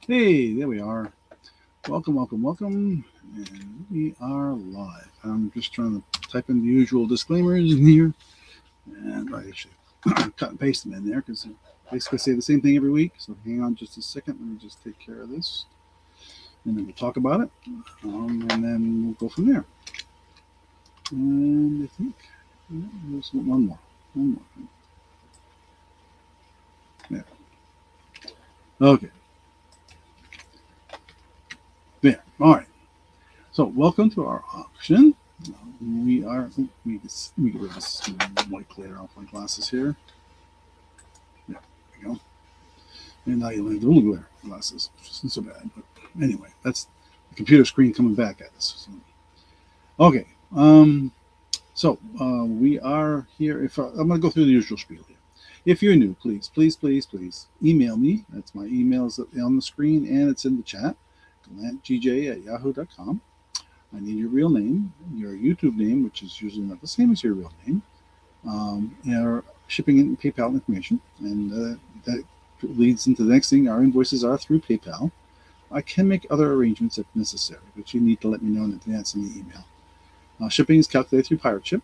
Hey, there we are. Welcome, welcome, welcome. And we are live. I'm just trying to type in the usual disclaimers in here. And I actually cut and paste them in there because I basically say the same thing every week. So hang on just a second. Let me just take care of this. And then we'll talk about it. And then we'll go from there. And I think there's one more. One more. There. Okay. There. All right. So welcome to our auction. We are. We get rid of this white glare off my glasses here. There we go. And now you'll have the little glare glasses, which isn't so bad. But anyway, that's the computer screen coming back at us. So, okay. We are here. If I'm going to go through the usual spiel here. If you're new, please email me. That's my emails on the screen and it's in the chat. GLantGJ@yahoo.com. I need your real name, your YouTube name, which is usually not the same as your real name, your shipping and PayPal information, and that leads into the next thing. Our invoices are through PayPal. I can make other arrangements if necessary, but you need to let me know in advance in the email. Shipping is calculated through Pirate Ship,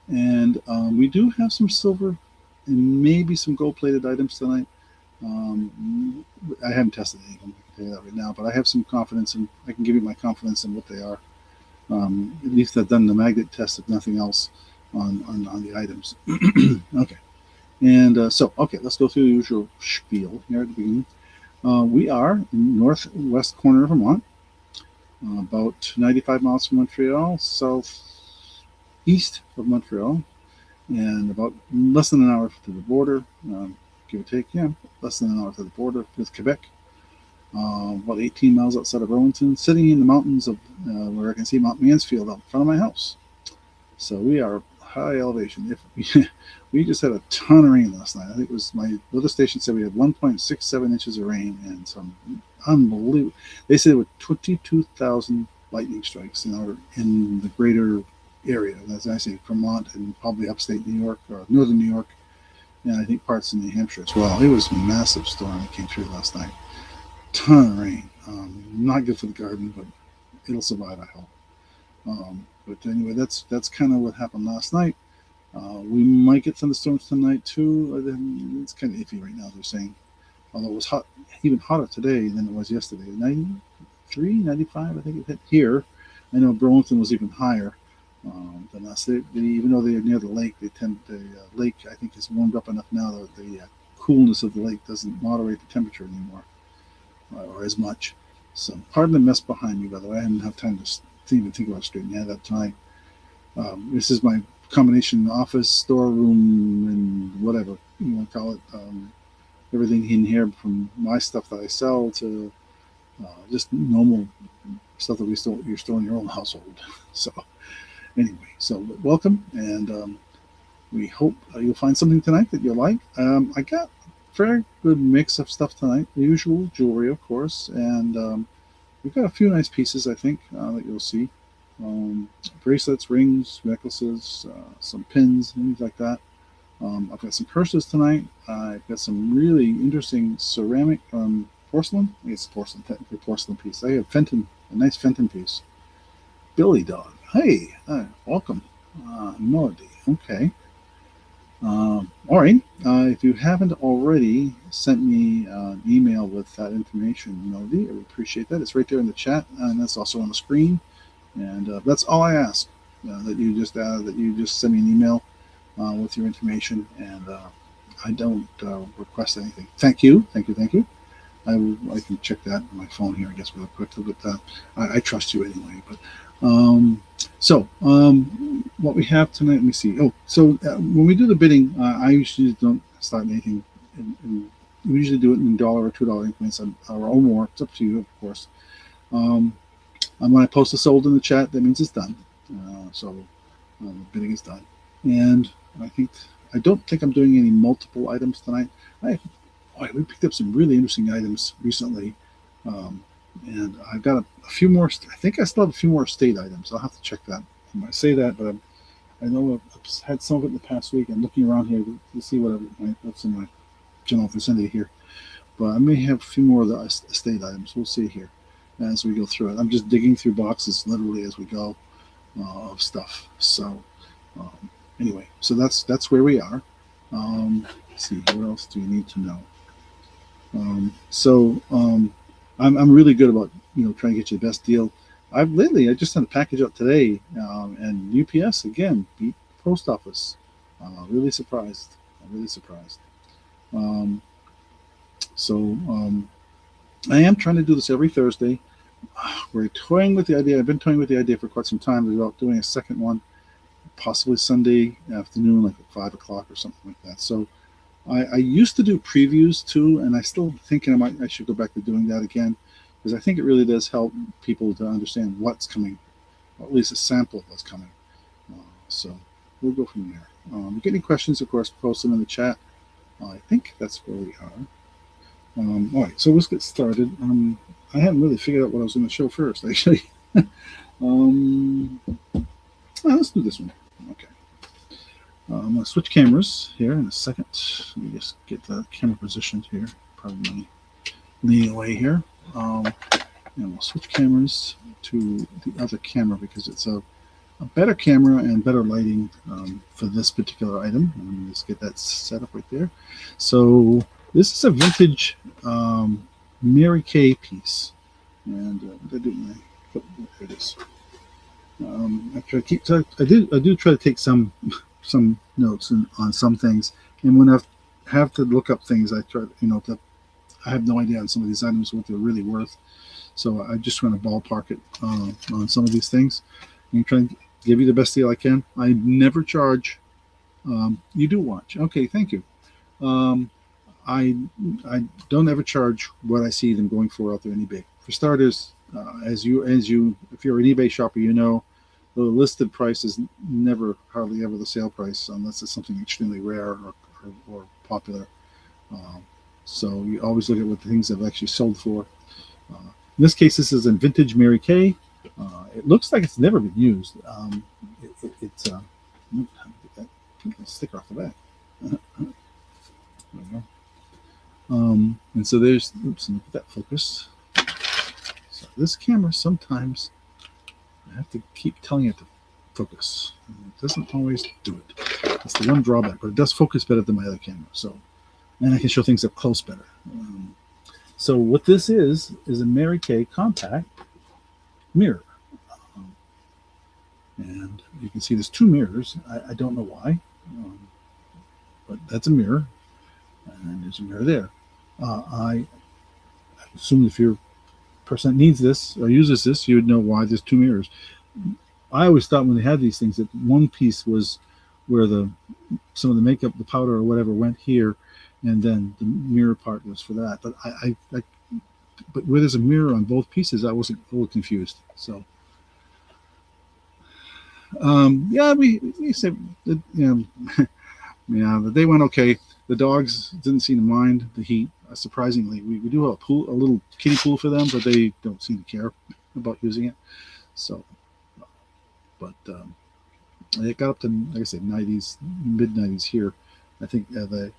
and we do have some silver and maybe some gold-plated items tonight. I haven't tested any of them. I can tell you that right now, but I have some confidence, and I can give you my confidence in what they are. At least I've done the magnet test, if nothing else, on the items. Okay. And okay, let's go through the usual spiel here at the beginning. We are in northwest corner of Vermont, about 95 miles from Montreal, southeast of Montreal, and about less than an hour to the border, give or take, less than an hour to the border with Quebec. About 18 miles outside of Burlington, sitting in the mountains of where I can see Mount Mansfield out in front of my house. So we are high elevation. If we just had a ton of rain last night. I think it was my weather station said we had 1.67 inches of rain and some unbelievable. They said with 22,000 lightning strikes in the greater area. As I say, Vermont and probably upstate New York or northern New York, and I think parts of New Hampshire as well. It was a massive storm that came through last night. Ton of rain. Not good for the garden, but it'll survive, I hope. But anyway, that's kind of what happened last night. We might get thunderstorms tonight too. It's kind of iffy right now, they're saying. Although it was hot, even hotter today than it was yesterday. 93, 95, I think it hit here. I know Burlington was even higher than us. Even though they're near the lake, the lake I think is warmed up enough now that the coolness of the lake doesn't moderate the temperature anymore or as much. So pardon the mess behind me, by the way. I didn't have time to even think about straightening that up tonight. This is my combination office, storeroom, and whatever you want to call it. Everything in here from my stuff that I sell to just normal stuff that you store in your own household. So anyway, so welcome, and we hope you'll find something tonight that you'll like. I got a very good mix of stuff tonight. The usual jewelry, of course, and we've got a few nice pieces, I think, that you'll see. Bracelets, rings, necklaces, some pins, things like that. I've got some purses tonight. I've got some really interesting ceramic porcelain. I guess porcelain, technically porcelain piece. I have Fenton, a nice Fenton piece. Billy Dog. Hey, welcome. Melody. Okay. All right. If you haven't already sent me an email with that information, Melody, I would appreciate that. It's right there in the chat, and that's also on the screen. And that's all I ask, that you just send me an email with your information, and I don't request anything. Thank you. I can check that on my phone here, I guess, real quickly, but I trust you anyway. But what we have tonight, let me see. When we do the bidding, I usually don't start anything. We usually do it in $1 or $2 increments or more. It's up to you, of course. When I post a sold in the chat, that means it's done. The bidding is done. And I don't think I'm doing any multiple items tonight. We picked up some really interesting items recently. And I've got a few more. I think I still have a few more estate items. I'll have to check that. I say that, but I know I've had some of it in the past week. I'm looking around here to see what's in my general vicinity here. but I may have a few more of the estate items. We'll see here as we go through it. I'm just digging through boxes literally as we go of stuff. So anyway, so that's where we are. Let's see, what else do you need to know? I'm really good about trying to get you the best deal. I just sent a package out today, and UPS again beat the post office. Really surprised. I'm really surprised. Um, I am trying to do this every Thursday. We're toying with the idea. I've been toying with the idea for quite some time about doing a second one, possibly Sunday afternoon, like at 5 o'clock or something like that. So I used to do previews too, and I still thinking I should go back to doing that again, because I think it really does help people to understand what's coming, or at least a sample of what's coming. So we'll go from there. If you get any questions, of course, post them in the chat. I think that's where we are. All right, so let's get started. I hadn't really figured out what I was going to show first, actually. Let's do this one. Okay. I'm going to switch cameras here in a second. Let me just get the camera positioned here. Probably leaning away here. And we'll switch cameras to the other camera because it's a better camera and better lighting for this particular item. Let me just get that set up right there. So this is a vintage Mary Kay piece. And there it is. I do try to take some notes on some things, and when I have to look up things, I try I have no idea on some of these items what they're really worth, so I just try to ballpark it on some of these things and try and give you the best deal I can. I never charge. You do watch, okay? Thank you. I don't ever charge what I see them going for out there in eBay. For starters, if you're an eBay shopper, the listed price is never, hardly ever the sale price unless it's something extremely rare or popular. So you always look at what the things have actually sold for. In this case, this is a vintage Mary Kay. It looks like it's never been used. It's get that sticker off the back. There we go. And so there's, oops, and that focus. So this camera sometimes I have to keep telling it to focus. It doesn't always do it. That's the one drawback, but it does focus better than my other camera. So, and I can show things up close better. So what this is a Mary Kay compact mirror. And you can see there's two mirrors. I don't know why, but that's a mirror. And there's a mirror there. I assume if your person that needs this or uses this, you would know why there's two mirrors. I always thought when they had these things that one piece was where some of the makeup, the powder or whatever went here, and then the mirror part was for that. But but where there's a mirror on both pieces, I wasn't a little confused. So yeah, we said that, yeah, the day went okay. The dogs didn't seem to mind the heat. Surprisingly, we do have a little kiddie pool for them, but they don't seem to care about using it. So, but it got up to, like I said, 90s, mid 90s here. I think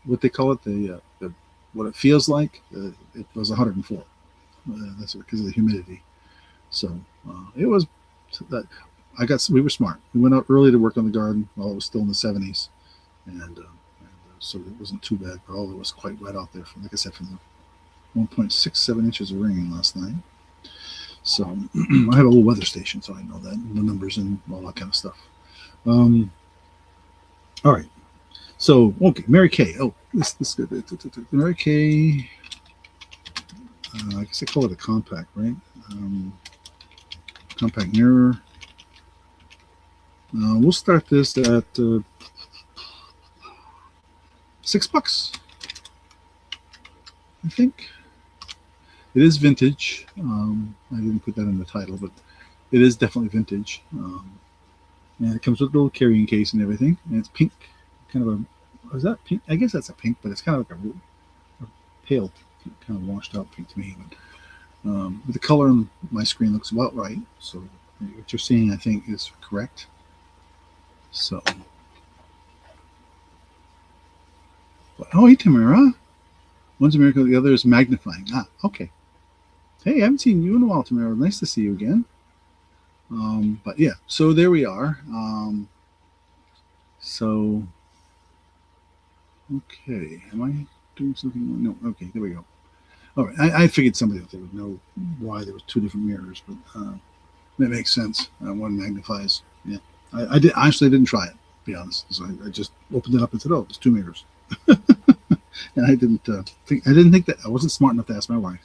what they call it, what it feels like, it was 104. That's because of the humidity. So it was that we were smart. We went out early to work on the garden while it was still in the 70s, and so it wasn't too bad, but all it was quite wet out there. Like I said, from the 1.67 inches of rain last night. So I have a little weather station, so I know that, the numbers and all that kind of stuff. All right. So, okay, Mary Kay. Oh, this good. Mary Kay. I guess I call it a compact, right? Compact mirror. We'll start this at $6, I think. It is vintage. I didn't put that in the title, but it is definitely vintage. And it comes with a little carrying case and everything. And it's pink, kind of is that pink? I guess that's a pink, but it's kind of like a pale pink, kind of washed out pink to me. But the color on my screen looks about right. So what you're seeing, I think, is correct. So. Oh, hey, Tamara. One's a miracle, the other is magnifying. Ah, okay. Hey, I haven't seen you in a while, Tamara. Nice to see you again. But yeah, so there we are. So, okay. Am I doing something? No. Okay, there we go. All right. I figured somebody out there would know why there was two different mirrors, but that makes sense. One magnifies. Yeah. I actually didn't try it, to be honest. So I just opened it up and said, "Oh, there's two mirrors," and I didn't think that I wasn't smart enough to ask my wife.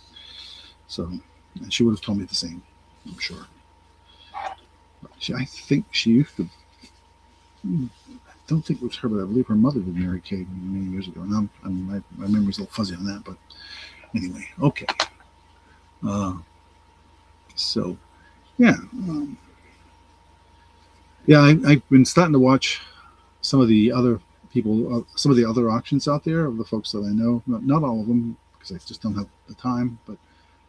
So, and she would have told me the same, I'm sure. I think she used to. I don't think it was her, but I believe her mother was Mary Kay many years ago. Now my memory's a little fuzzy on that, but anyway, okay. So, yeah. I've been starting to watch some of the other people, some of the other auctions out there of the folks that I know. Not all of them, because I just don't have the time, but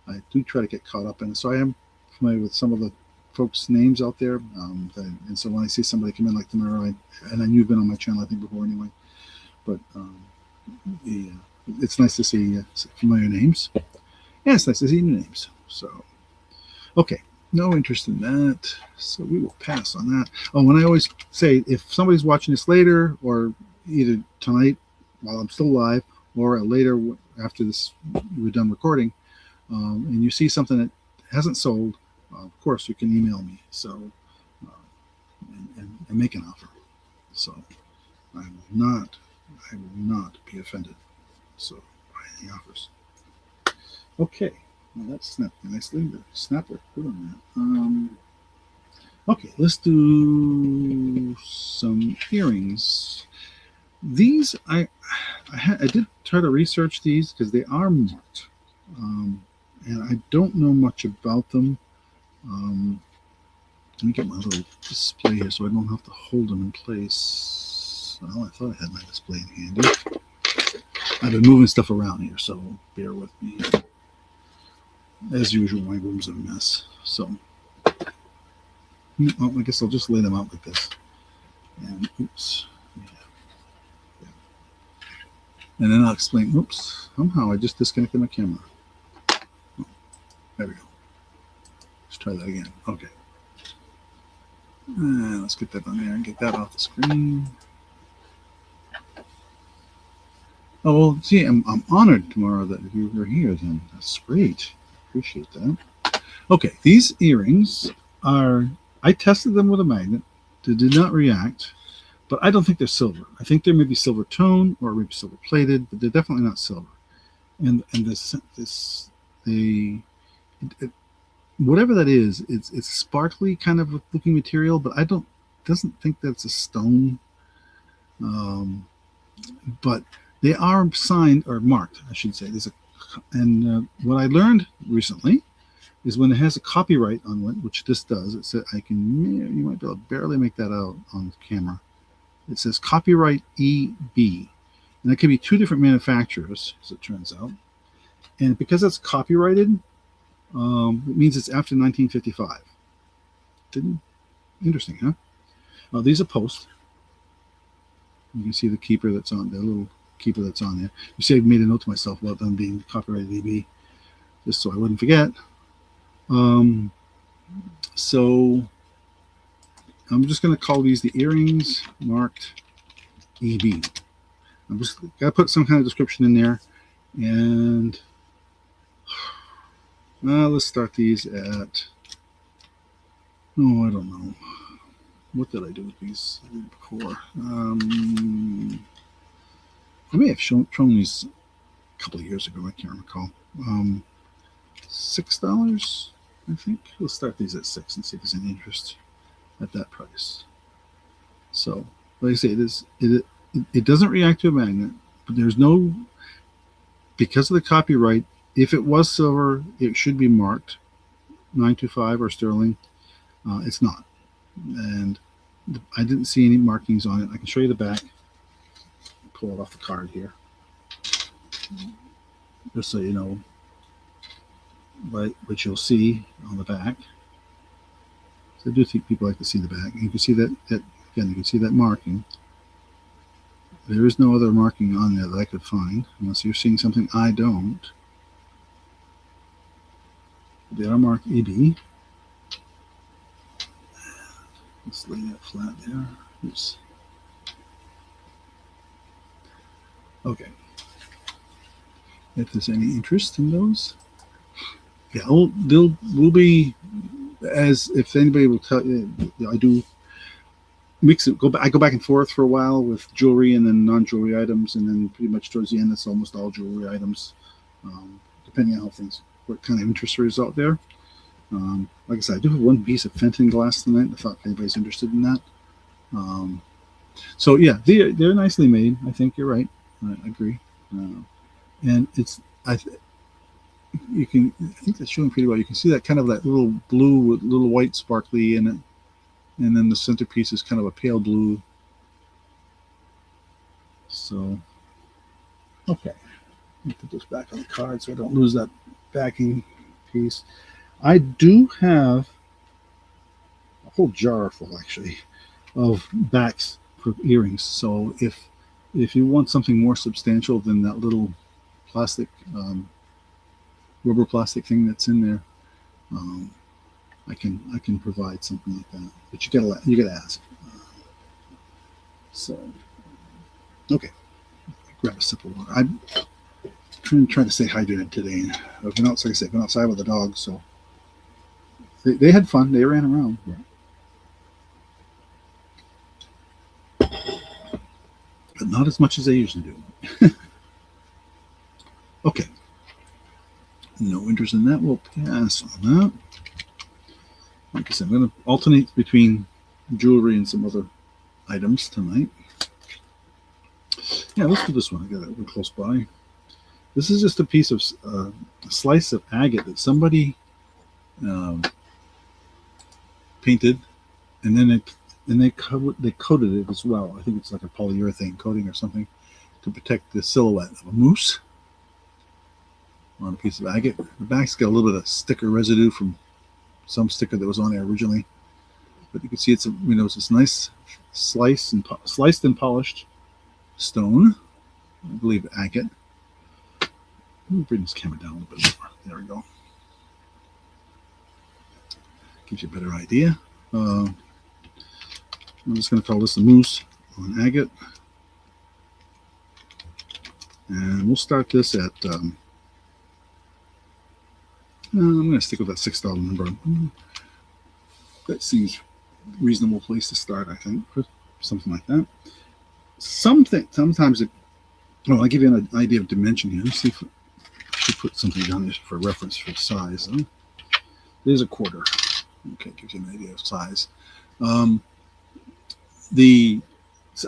I do try to get caught up in it. So I am familiar with some of the folks' names out there. And so when I see somebody come in like Tamara, and I knew you've been on my channel, I think, before anyway. But it's nice to see familiar names. Yeah, it's nice to see new names. So, okay. No interest in that, so we will pass on that. Oh, and I always say, if somebody's watching this later, or either tonight while I'm still live, or later after this we're done recording, and you see something that hasn't sold, of course you can email me. So and make an offer. So I will not be offended. So by any offers. Okay. Well, that's snapped nicely. The snapper put on that. Okay, let's do some earrings. These I did try to research these because they are marked, and I don't know much about them. Let me get my little display here so I don't have to hold them in place. Well, I thought I had my display in handy. I've been moving stuff around here, so bear with me. As usual, my room's a mess. So, I guess I'll just lay them out like this. And oops. Yeah. And then I'll explain. Oops. Somehow I just disconnected my camera. Oh, there we go. Let's try that again. Okay. And let's get that on there and get that off the screen. Oh, well, see, I'm honored, Tamara, that you're here then. That's great. Appreciate that. Okay, these earrings I tested them with a magnet. They did not react, but I don't think they're silver. I think they're maybe silver tone or maybe silver plated, but they're definitely not silver. And whatever that is, it's sparkly kind of looking material, but doesn't think that's a stone. But they are signed or marked, I should say. What I learned recently is when it has a copyright on it, which this does. It says you might be able to barely make that out on camera. It says copyright EB, and that could be two different manufacturers, as it turns out. And because it's copyrighted, it means it's after 1955. Interesting, huh? These are posts. You can see the keeper that's on the little keeper that's on there. You see, I made a note to myself about them being copyrighted EB, just so I wouldn't forget. So I'm just going to call these the earrings marked EB. I'm just got to put some kind of description in there, and let's start these at. Oh, I don't know. What did I do with these before? I may have shown these a couple of years ago. I can't recall. $6, I think. We'll start these at $6 and see if there's any interest at that price. So, like I say, it doesn't react to a magnet, but there's no, because of the copyright. If it was silver, it should be marked 925 or sterling. It's not, and I didn't see any markings on it. I can show you the back. Pull it off the card here, just so you know what you'll see on the back. So I do think people like to see the back. And you can see that again. You can see that marking, There is no other marking on there that I could find, unless you're seeing something I don't. They are marked EB. Let's lay that flat there. Oops. Okay. If there's any interest in those, yeah, we'll be, as if anybody will tell you, I do mix it. I go back and forth for a while with jewelry and then non-jewelry items, and then pretty much towards the end, it's almost all jewelry items, depending on how things, what kind of interest there is out there. Like I said, I do have one piece of Fenton glass tonight. I thought if anybody's interested in that. So yeah, they're nicely made. I think you're right. I agree. And it's you can, I think that's showing pretty well. You can see that kind of that little blue with little white sparkly in it, and then the centerpiece is kind of a pale blue. So okay, let me put this back on the card so I don't lose that backing piece. I do have a whole jar full, actually, of backs for earrings. So if you want something more substantial than that little plastic, rubber plastic thing that's in there, I can provide something like that. But you gotta ask. So okay, grab a sip of water. I'm trying to stay hydrated today. I've been outside, like I said, been outside with the dogs, so they had fun. They ran around. But not as much as they usually do. Okay. No interest in that. We'll pass on that. Like I said, I'm going to alternate between jewelry and some other items tonight. Yeah, let's do this one. I got it real close by. This is just a piece of a slice of agate that somebody painted, and then they coated it as well. I think it's like a polyurethane coating or something to protect the silhouette of a moose on a piece of agate. The back's got a little bit of sticker residue from some sticker that was on there originally, but you can see it's this nice sliced and polished stone. I believe agate. Let me bring this camera down a little bit more. There we go. Gives you a better idea. I'm just going to call this a moose on agate. And we'll start this at, I'm going to stick with that $6 number. That seems a reasonable place to start, I think, for something like that. Sometimes I'll give you an idea of dimension here. Let's see if I should put something down there for reference for size. There's a quarter. Okay, gives you an idea of size. So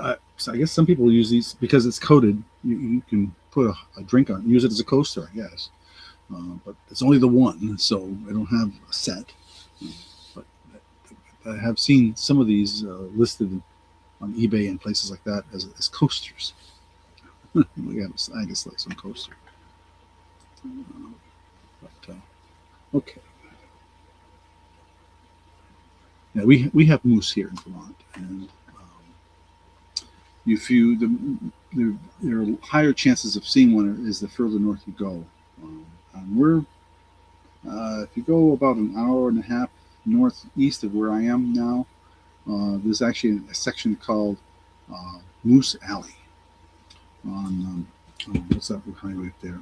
I guess some people use these because it's coated. You can put a drink on it, use it as a coaster, I guess. But it's only the one, so I don't have a set. But I have seen some of these listed on eBay and places like that as coasters. We have, I guess, like some coaster. Okay. Yeah, we have moose here in Vermont, and there are higher chances of seeing one as the further north you go. And if you go about an hour and a half northeast of where I am now, there's actually a section called Moose Alley on what's that highway up there?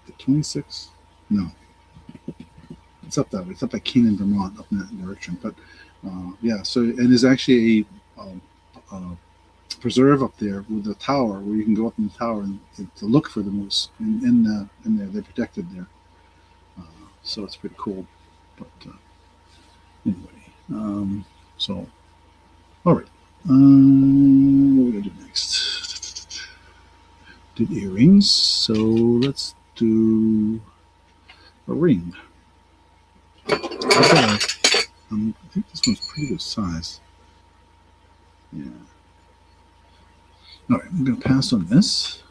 The 26? No, it's up that way. It's up by Keenan, Vermont, up in that direction. But yeah, so and there's actually a preserve up there with the tower where you can go up in the tower and to look for the moose in there. They're protected there, so it's pretty cool. But anyway, so all right, what are we gonna do next? Did earrings, so let's do a ring. I think this one's pretty good size. Yeah. All right, I'm going to pass on this.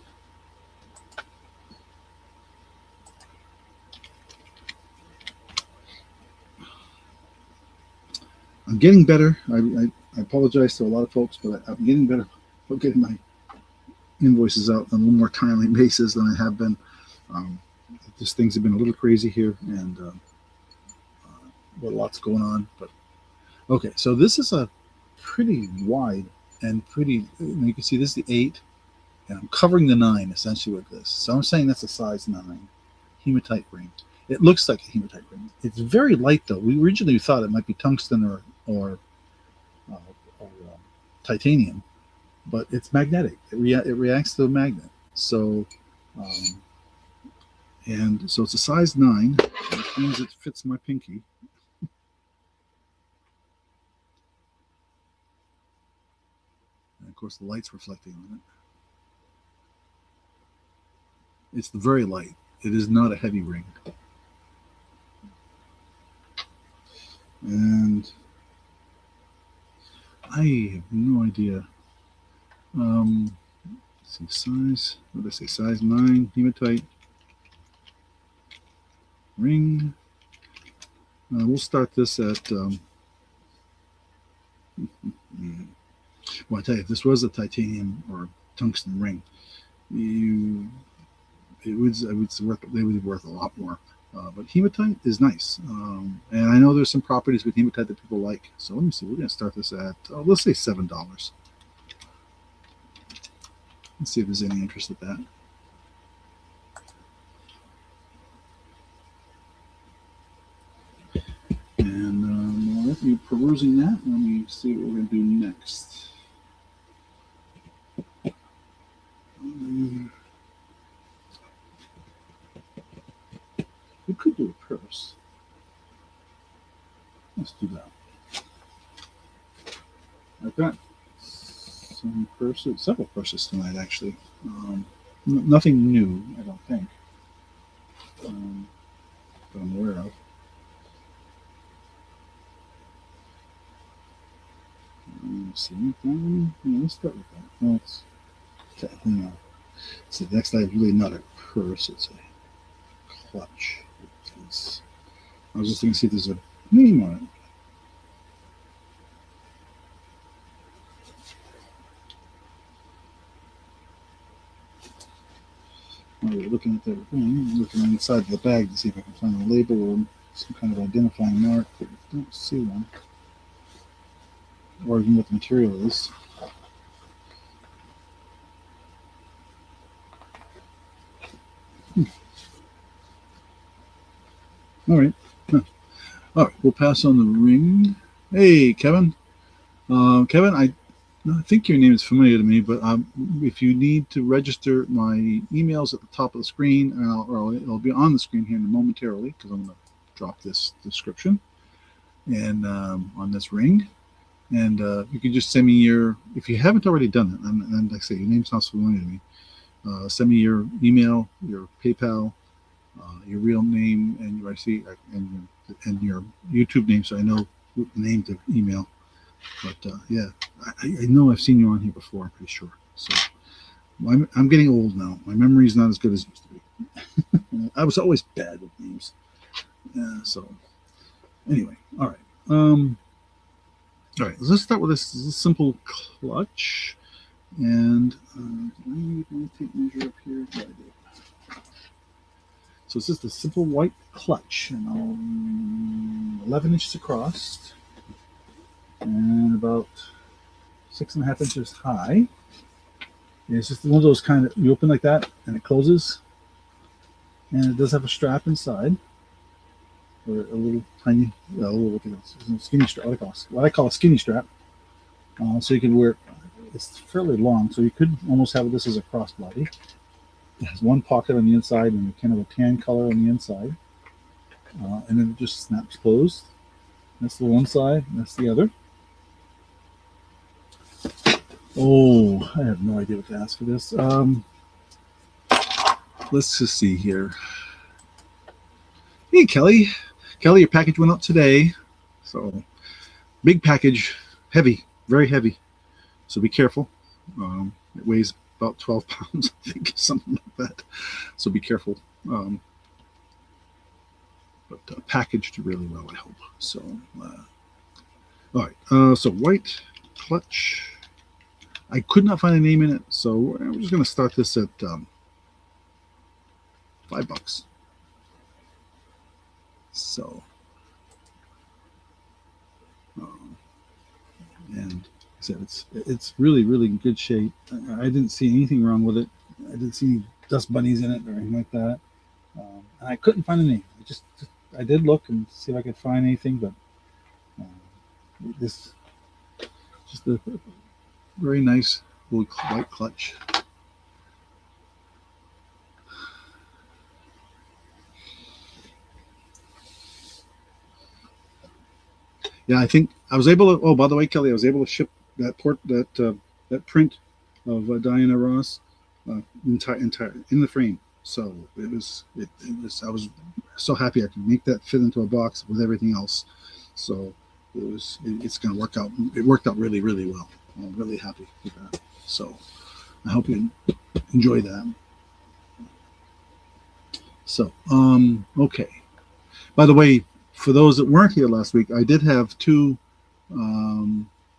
I'm getting better. I apologize to a lot of folks, but I'm getting better getting my invoices out on a little more timely basis than I have been. Just things have been a little crazy here, and lots going on. But okay, so this is a pretty wide and pretty. You can see this is the 8, and I'm covering the 9 essentially with this. So I'm saying that's a size 9 hematite ring. It looks like a hematite ring. It's very light though. We originally thought it might be tungsten or titanium, but it's magnetic. It reacts to a magnet. So, and so it's a size 9, which means it fits my pinky. And of course, the light's reflecting on it. It's very light. It is not a heavy ring. And I have no idea. Let's see, size. What did I say? Size 9 hematite ring. We'll start this at. Well, I tell you, if this was a titanium or tungsten ring, they would be worth a lot more. But hematite is nice, and I know there's some properties with hematite that people like. So let me see. We're going to start this at let's say $7. Let's see if there's any interest in that. And while you're perusing that, let me see what we're going to do next. We could do a purse. Let's do that. I've got some purses, several purses tonight, actually. Nothing new, I don't think, that I'm aware of. Let's see. Let's start with that. No, it's technically not. So next, I have really not a purse. It's a clutch. I was just thinking, see if there's a name on it. While we're looking at the ring, looking inside of the bag to see if I can find a label or some kind of identifying mark, but I don't see one. Or even what the material is. All right. All right, we'll pass on the ring. Hey, Kevin. Kevin, I think your name is familiar to me, but if you need to register, my email's at the top of the screen, or it'll be on the screen here momentarily, because I'm going to drop this description and on this ring. And you can just send me if you haven't already done it, and like I say, your name sounds familiar to me, send me your email, your PayPal, your real name, and your IC, and your YouTube name, so I know the name to email. But yeah, I know I've seen you on here before, I'm pretty sure. So I'm getting old now. My memory's not as good as it used to be. I was always bad with names. So anyway, all right. All right, let's start with this simple clutch. And let me get my tape measure up here. Yeah, I did. So it's just a simple white clutch, and 11 inches across, and about 6.5 inches high. And it's just one of those kind of, you open like that, and it closes, and it does have a strap inside. Or a little tiny, skinny strap. What I call a skinny strap. So you can wear it. It's fairly long, so you could almost have this as a crossbody. It has one pocket on the inside and kind of a tan color on the inside, and then it just snaps closed. That's the one side. That's the other. Oh, I have no idea what to ask for this. Let's just see here. Hey, Kelly. Kelly, your package went out today. So, big package, heavy, very heavy. So be careful. It weighs about 12 pounds, I think, something like that. So be careful. But packaged really well, I hope. So, all right. So white clutch. I could not find a name in it, so we're just going to start this at $5. So, and like I said, it's really in good shape. I didn't see anything wrong with it. I didn't see any dust bunnies in it or anything like that. And I couldn't find a name. I did look and see if I could find anything, but this just a very nice little white clutch. Yeah, I think I was able to. Oh, by the way, Kelly, I was able to ship that that print of Diana Ross entire in the frame. So it was. I was so happy I could make that fit into a box with everything else. So it's going to work out. It worked out really well. I'm really happy with that. So I hope you enjoy that. So okay. By the way, for those that weren't here last week, I did have two.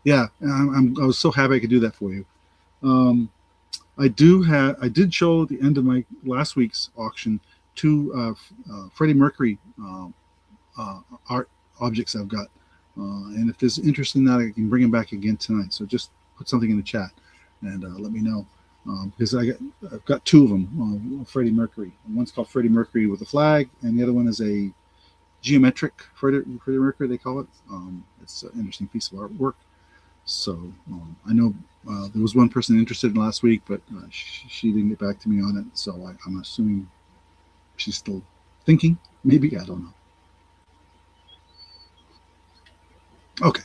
Yeah, I was so happy I could do that for you. I did show at the end of my last week's auction two Freddie Mercury art objects I've got, and if there's interest in that, I can bring them back again tonight. So just put something in the chat and let me know. Because I've got two of them, Freddie Mercury. One's called Freddie Mercury with a flag, and the other one is a geometric Freddie Mercury, they call it. It's an interesting piece of artwork. So I know there was one person interested in last week, but she didn't get back to me on it. So I'm assuming she's still thinking. Maybe, I don't know. Okay.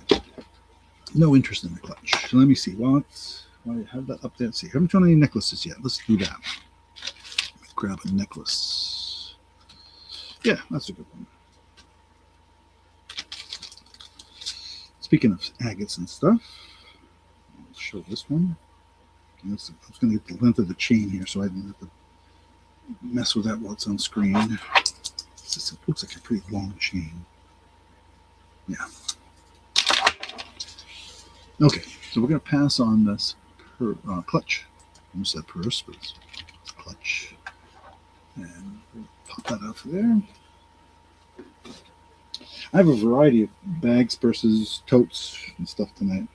No interest in the clutch. So let me see. Well, I have that up there. Let's see. I haven't shown any necklaces yet. Let's do that. Grab a necklace. Yeah, that's a good one. Speaking of agates and stuff, I'll show this one. I was going to get the length of the chain here so I didn't have to mess with that while it's on screen. It looks like a pretty long chain. Yeah. Okay, so we're going to pass on this clutch. I almost said purse, but it's clutch. And we'll pop that out for there. I have a variety of bags, purses, totes, and stuff tonight,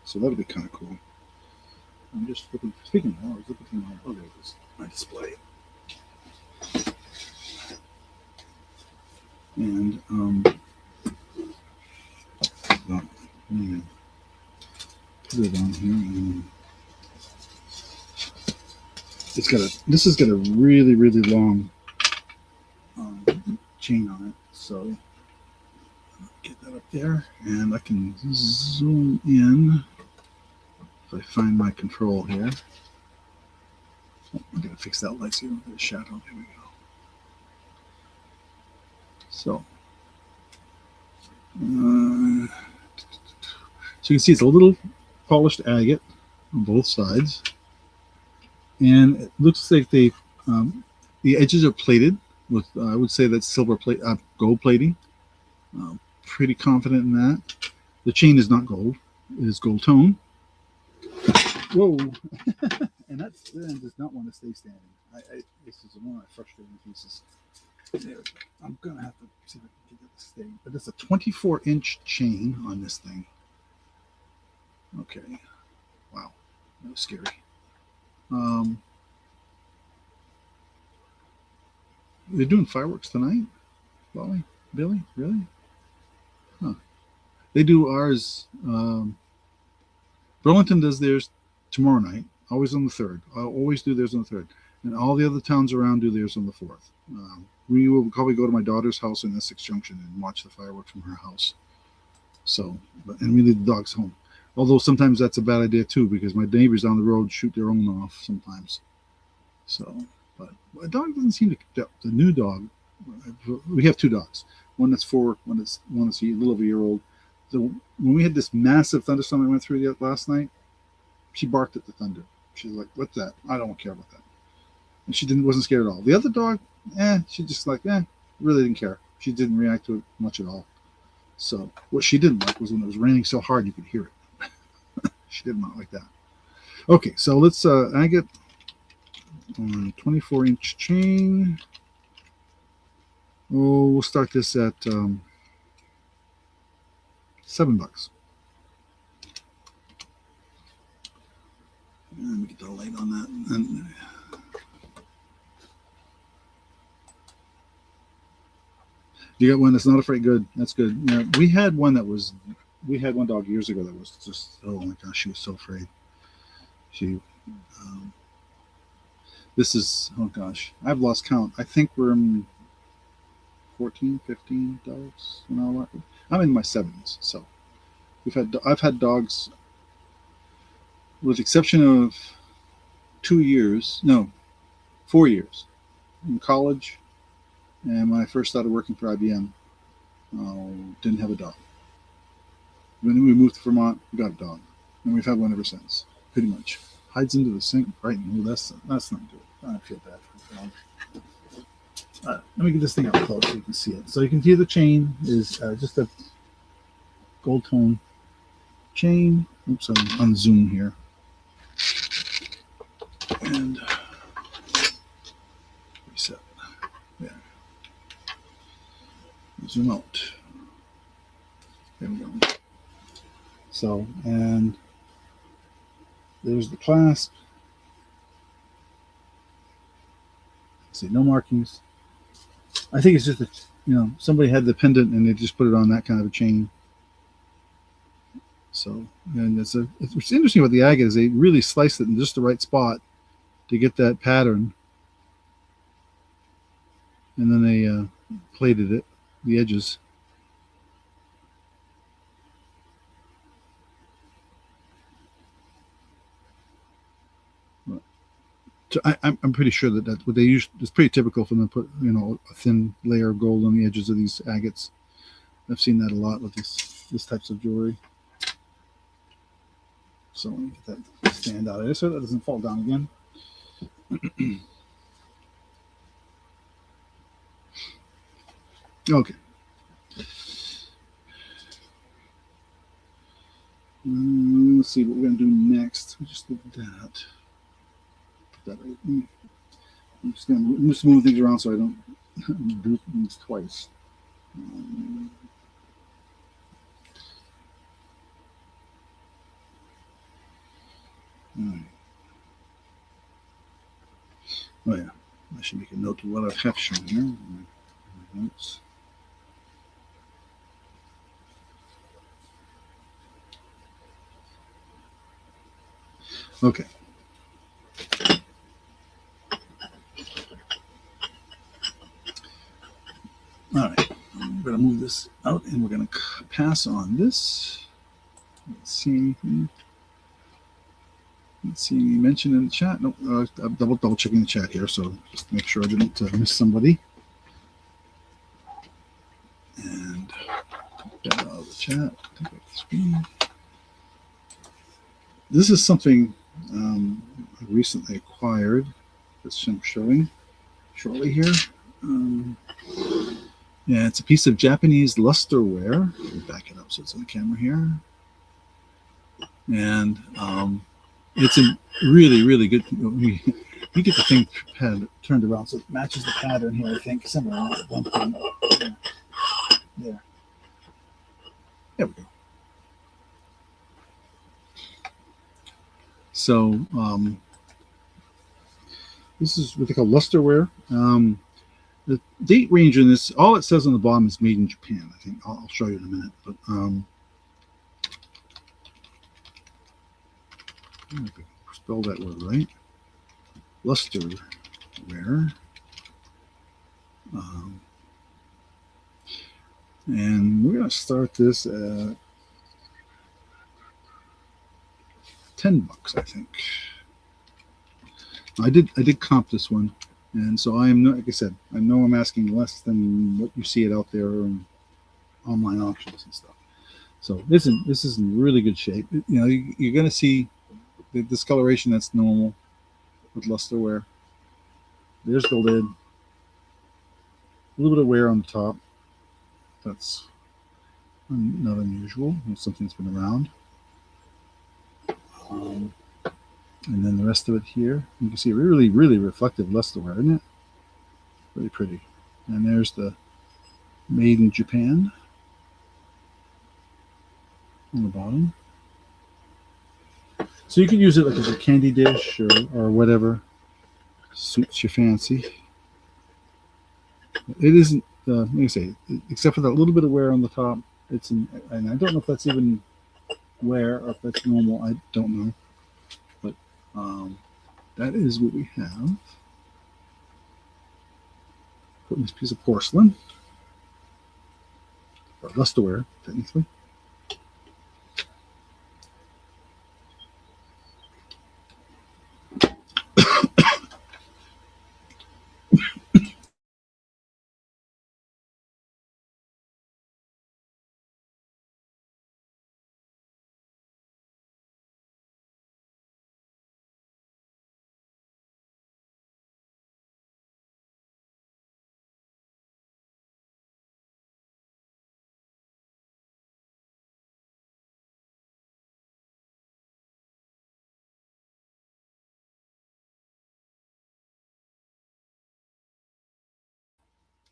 so that'll be kind of cool. I'm just looking. Speaking of, I was looking through my display, and put it on here. And this has got a really long chain on it, so. Get that up there, and I can zoom in if I find my control here. Oh, I'm going to fix that light so you don't get a shadow. There we go. So you can see it's a little polished agate on both sides, and it looks like the edges are plated with I would say that's gold plating. Pretty confident in that. The chain is not gold; it is gold tone. Whoa! And that does not want to stay standing. This is one of my frustrating pieces. There, I'm gonna have to see if I can get it to stay. But it's a 24-inch chain on this thing. Okay. Wow, that was scary. They're doing fireworks tonight, Billy? Really? Huh. They do ours. Burlington does theirs tomorrow night, always on the 3rd. I'll always do theirs on the 3rd. And all the other towns around do theirs on the 4th. We will probably go to my daughter's house in Essex Junction and watch the fireworks from her house. So, and we leave the dogs home. Although sometimes that's a bad idea too, because my neighbors down the road shoot their own off sometimes. So, but a dog doesn't seem to. The new dog, we have two dogs. One that's 4, one that's a little over a year old. So when we had this massive thunderstorm that went through last night, she barked at the thunder. She's like, "What's that? I don't care about that." And she wasn't scared at all. The other dog, she just really didn't care. She didn't react to it much at all. So what she didn't like was when it was raining so hard you could hear it. She did not like that. Okay, so let's agate on 24-inch chain. Oh, we'll start this at $7. Let me get the light on that. And you got one that's not afraid. Good. That's good. Yeah, we had one dog years ago that was just, oh my gosh, she was so afraid. She, um, this is, oh gosh, I've lost count. I think we're in 14, 15 dogs. I'm in my 70s. So I've had dogs, with the exception of 2 years, no, 4 years in college. And when I first started working for IBM, didn't have a dog. When we moved to Vermont, we got a dog, and we've had one ever since. Pretty much hides into the sink, right? No, that's not good. I feel bad for the dog. Let me get this thing up close so you can see it. So you can see the chain is just a gold tone chain. Oops, I'm on zoom here, and reset. Yeah, zoom out. There we go. So, and there's the clasp. See, no markings. I think it's just that, somebody had the pendant and they just put it on that kind of a chain. So, and it's interesting about the agate is they really sliced it in just the right spot to get that pattern, and then they plated it, the edges. So I'm pretty sure that what they use is pretty typical for them to put a thin layer of gold on the edges of these agates. I've seen that a lot with this types of jewelry. So let me get that stand out of there so that doesn't fall down again. Okay. Let's see what we're going to do next. We just look at that. I'm just going to move things around so I don't do things twice. All right. Oh yeah, I should make a note of what I have shown here. My notes. Okay. All right. I'm going to move this out, and we're going to pass on this. Let's see anything. Let's see any mention in the chat. No, I'm double checking the chat here, so just to make sure I didn't miss somebody. And take that out of the chat. Take out the screen. This is something I recently acquired. That's I'm showing shortly here. Yeah, it's a piece of Japanese lusterware. Let me back it up so it's on the camera here. And it's a really, really good. You get the thing turned around so it matches the pattern here, I think. Somewhere at one point. There. There we go. So this is what they call lusterware. The date range in this, all it says on the bottom is made in Japan. I think I'll show you in a minute. But I can spell that word right. Lusterware. And we're going to start this at $10, I think. I did comp this one, and so I am not, like I said, I know I'm asking less than what you see it out there in online auctions and stuff. So this is in really good shape. You're going to see the discoloration that's normal with lusterware. There's the lid. A little bit of wear on the top. That's not unusual. It's something that's been around. And then the rest of it here, you can see really, really reflective lusterware, isn't it? Really pretty. And there's the made in Japan on the bottom. So you could use it like as a candy dish or whatever suits your fancy. It isn't, let me say, except for that little bit of wear on the top. It's and I don't know if that's even wear or if that's normal. I don't know, but that is what we have. Put in this piece of porcelain or lusterware, technically.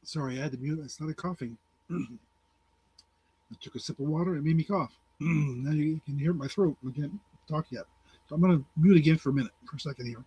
Sorry, I had to mute. I started coughing. I took a sip of water. It made me cough. Now you can hear my throat. I can't talk yet. So I'm going to mute again for a second here.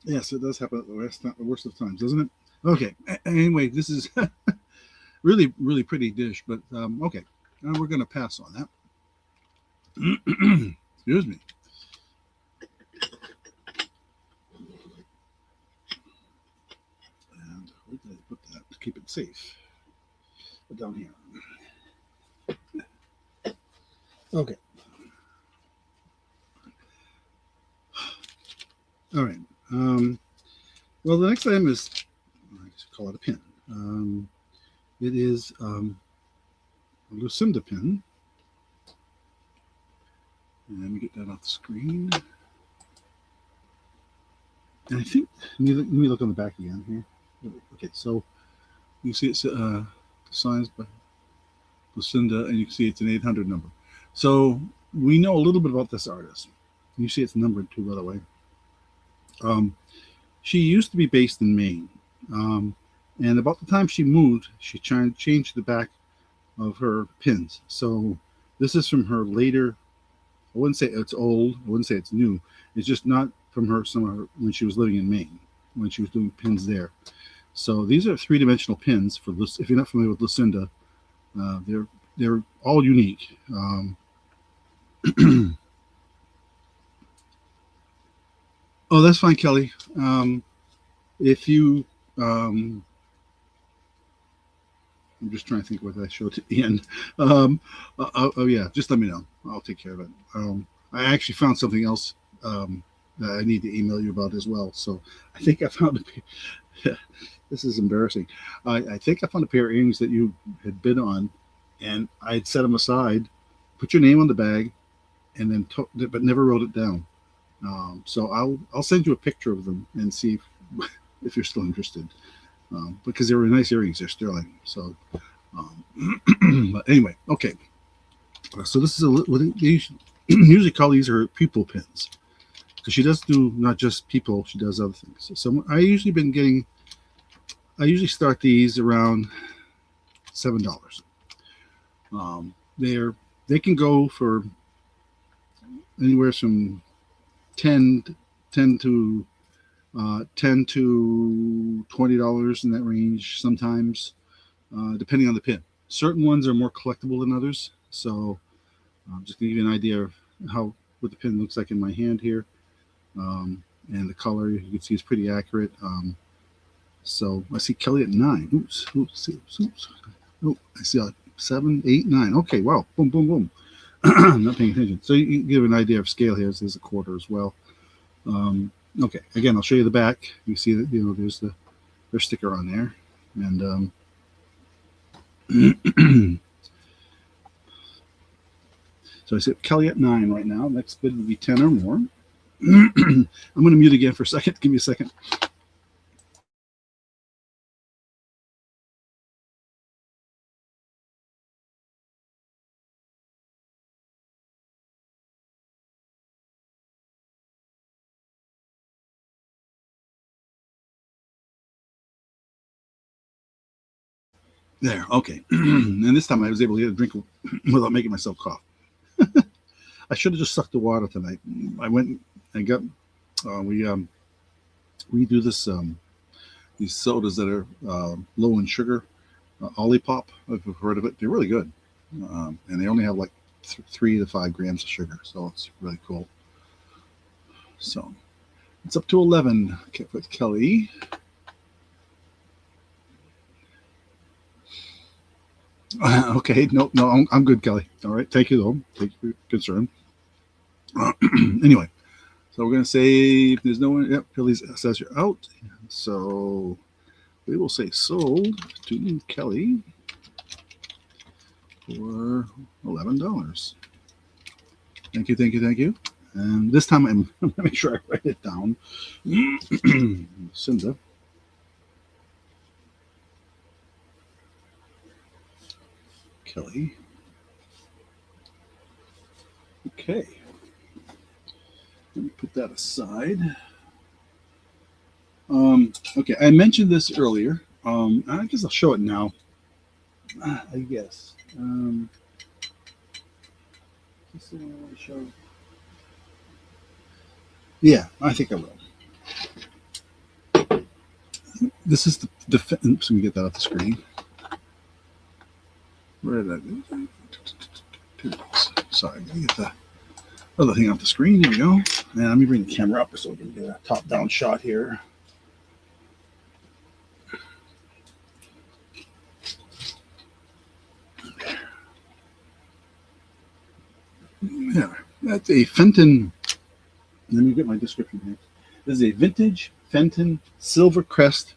Yes, it does happen at the worst of times, doesn't it? Okay. Anyway, this is really, really pretty dish, but okay. We're going to pass on that. Excuse me. And where did I put that to keep it safe? Put down here. Okay. All right. Well, the next item is, I guess call it a pin. It is a Lucinda pin. And let me get that off the screen. And I think, let me look on the back again here. Okay, so you see it's signs by Lucinda, and you can see it's an 800 number. So we know a little bit about this artist. You see it's numbered too, by the way. She used to be based in Maine. And about the time she moved, she changed the back of her pins. So this is from her later. I wouldn't say it's old. I wouldn't say it's new. It's just not from her somewhere when she was living in Maine, when she was doing pins there. So these are three-dimensional pins. For if you're not familiar with Lucinda, they're all unique. Oh, that's fine, Kelly. If you, I'm just trying to think what I showed at the end. Oh yeah, just let me know. I'll take care of it. I actually found something else that I need to email you about as well. So I think I found a. This is embarrassing. I think I found a pair of earrings that you had bid on, and I had set them aside, put your name on the bag, and then but never wrote it down. So I'll send you a picture of them and see if you're still interested, because they were nice earrings. They're sterling. So, but anyway, okay. So this is what they usually call these are pupil pins, because she does do not just people, she does other things. So I usually start these around $7. They can go for anywhere from 10 to $20 in that range sometimes, depending on the pin. Certain ones are more collectible than others. So I'm just gonna give you an idea of what the pin looks like in my hand here. And the color you can see is pretty accurate. So I see Kelly at 9. Oops. Oh, I see 7, 8, 9. Okay, wow. Boom, boom, boom. I'm not paying attention. So you give an idea of scale here. There's a quarter as well. Okay, again, I'll show you the back. You see that there's their sticker on there, and so I said Kelly at 9 right now. Next bid would be 10 or more. I'm going to mute again for a second. Give me a second. There, okay. And this time I was able to get a drink without making myself cough. I should have just sucked the water tonight. I went and got we do this these sodas that are low in sugar, Olipop. If you've heard of it, they're really good, and they only have like 3 to 5 grams of sugar, so it's really cool. So it's up to 11 with Kelly. Okay, no, I'm good, Kelly. All right, thank you though. Thank you for your concern. Anyway, so we're gonna say if there's no one. Yep, Kelly's says you're out. So we will say sold to Kelly for $11. Thank you, thank you, thank you. And this time I'm gonna make sure I write it down. Cinda. Kelly. Okay. Let me put that aside. Okay, I mentioned this earlier. I guess I'll show it now. I guess. Show. Yeah, I think I will. This is the oops, let me get that off the screen. Where did I go? Sorry, I'm going to get the other thing off the screen. Here we go. And let me bring the camera up so we can get a top-down shot here. Yeah, that's a Fenton. Let me get my description here. This is a vintage Fenton Silver Crest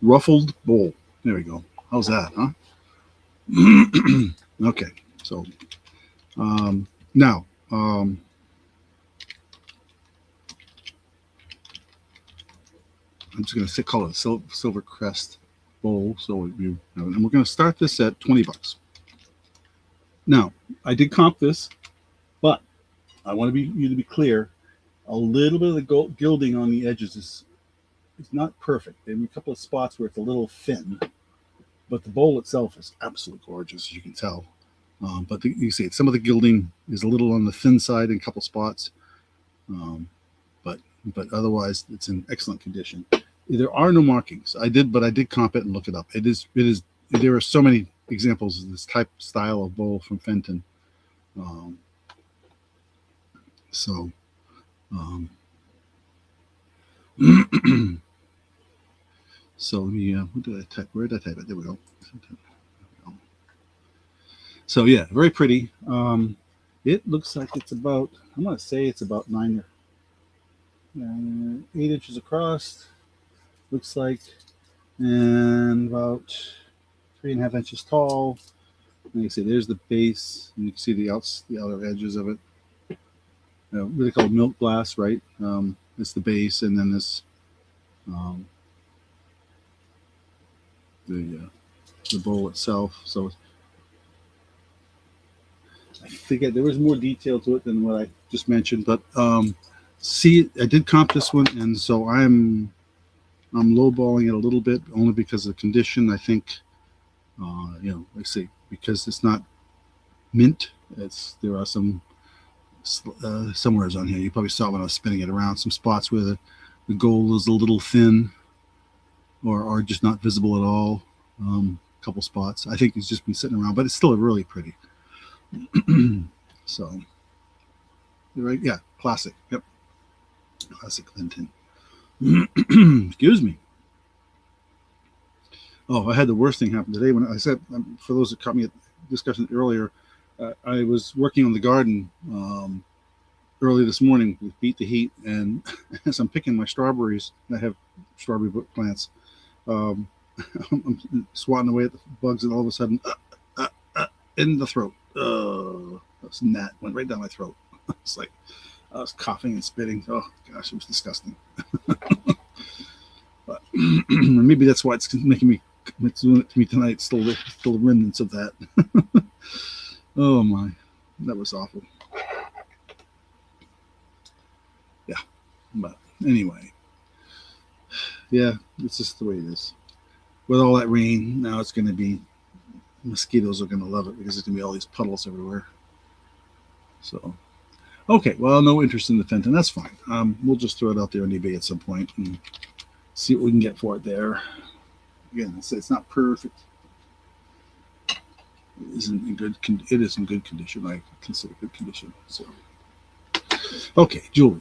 ruffled bowl. There we go. How's that, huh? Okay, so now I'm just going to call it a Silver Crest bowl. So and we're going to start this at $20. Now I did comp this, but I want you to be clear. A little bit of the gilding on the edges is not perfect. There are a couple of spots where it's a little thin. But the bowl itself is absolutely gorgeous, as you can tell. But you see, some of the gilding is a little on the thin side in a couple spots. But otherwise, it's in excellent condition. There are no markings. I did comp it and look it up. It is. There are so many examples of this type style of bowl from Fenton. So let me, what did I type? Where did I type it? There we go. So yeah, very pretty. It looks like it's about, I'm going to say it's about 8 inches across, looks like, and about 3.5 inches tall. And you see, there's the base, and you can see the outer edges of it. Really called milk glass, right? It's the base, and then this the bowl itself. So I think there was more detail to it than what I just mentioned, but see, I did comp this one, and so I'm lowballing it a little bit only because of the condition. I think let's see, because it's not mint. There are some somewheres on here. You probably saw when I was spinning it around. Some spots where the gold is a little thin, or just not visible at all. A couple spots. I think it's just been sitting around, but it's still really pretty. So, right? Yeah, classic. Yep, classic Clinton. Excuse me. Oh, I had the worst thing happen today when I said, for those that caught me at discussion earlier, I was working on the garden early this morning with Beat the Heat, and as I'm picking my strawberries, I have strawberry plants. Um, I'm swatting away at the bugs, and all of a sudden, in the throat. That gnat went right down my throat. It's like I was coughing and spitting. Oh gosh, it was disgusting. But maybe that's why it's making me. It's doing it to me tonight. Still the remnants of that. Oh my, that was awful. Yeah, but anyway, yeah, it's just the way it is. With all that rain, now it's going to be mosquitoes are going to love it because there's going to be all these puddles everywhere. So, okay, well, no interest in the Fenton. That's fine. We'll just throw it out there on eBay at some point and see what we can get for it there. Again, it's not perfect. It isn't in good. It is in good condition. I consider good condition. So, okay, jewelry.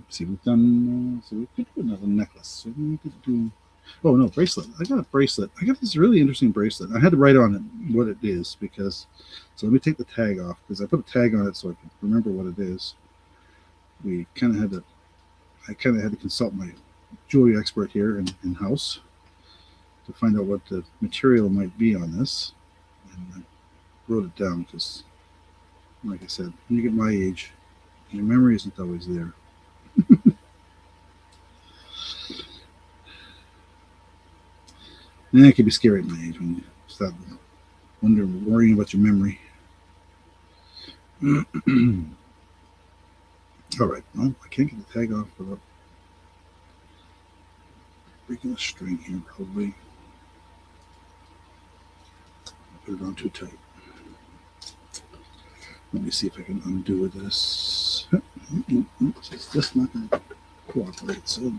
See, we've done. So we could do another necklace. We could do. Oh no, bracelet. I got a bracelet. I got this really interesting bracelet. I had to write on it what it is because. So let me take the tag off because I put a tag on it so I can remember what it is. We kind of had to. I kind of had to consult my jewelry expert here in house to find out what the material might be on this, and I wrote it down because, like I said, when you get my age, your memory isn't always there. And it can be scary at my age when you start worrying about your memory. All right, well, I can't get the tag off without breaking a string here, probably. Put it on too tight. Let me see if I can undo this. It's just not going to cooperate, so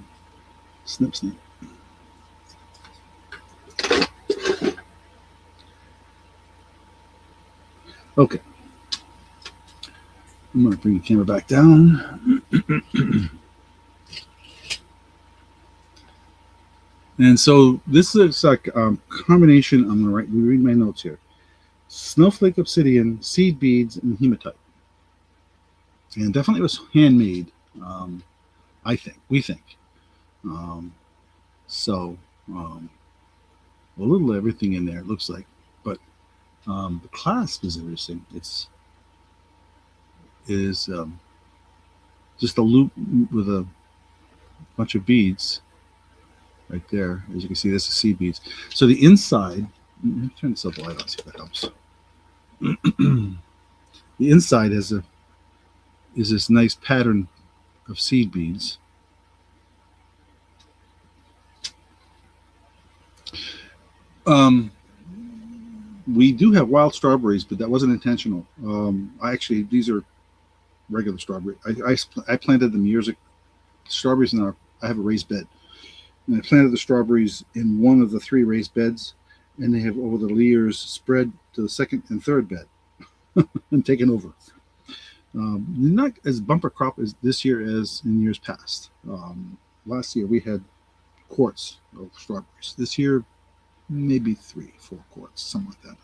snip. Okay. I'm going to bring the camera back down. And so this is like a combination. I'm going to read my notes here. Snowflake obsidian, seed beads, and hematite. And definitely was handmade, I think. We think. So a little of everything in there, it looks like. But the clasp is interesting. It is just a loop with a bunch of beads right there. As you can see, this is seed beads. So the inside, let me turn this up a light on, see if that helps. The inside is this nice pattern of seed beads. We do have wild strawberries, but that wasn't intentional. These are regular strawberry. I planted them years ago. Strawberries I have a raised bed, and I planted the strawberries in one of the 3 raised beds, and they have over the years spread to the second and third bed and taken over. Not as bumper crop as this year as in years past. Last year we had quarts of strawberries. This year, maybe 3-4 quarts, something like that.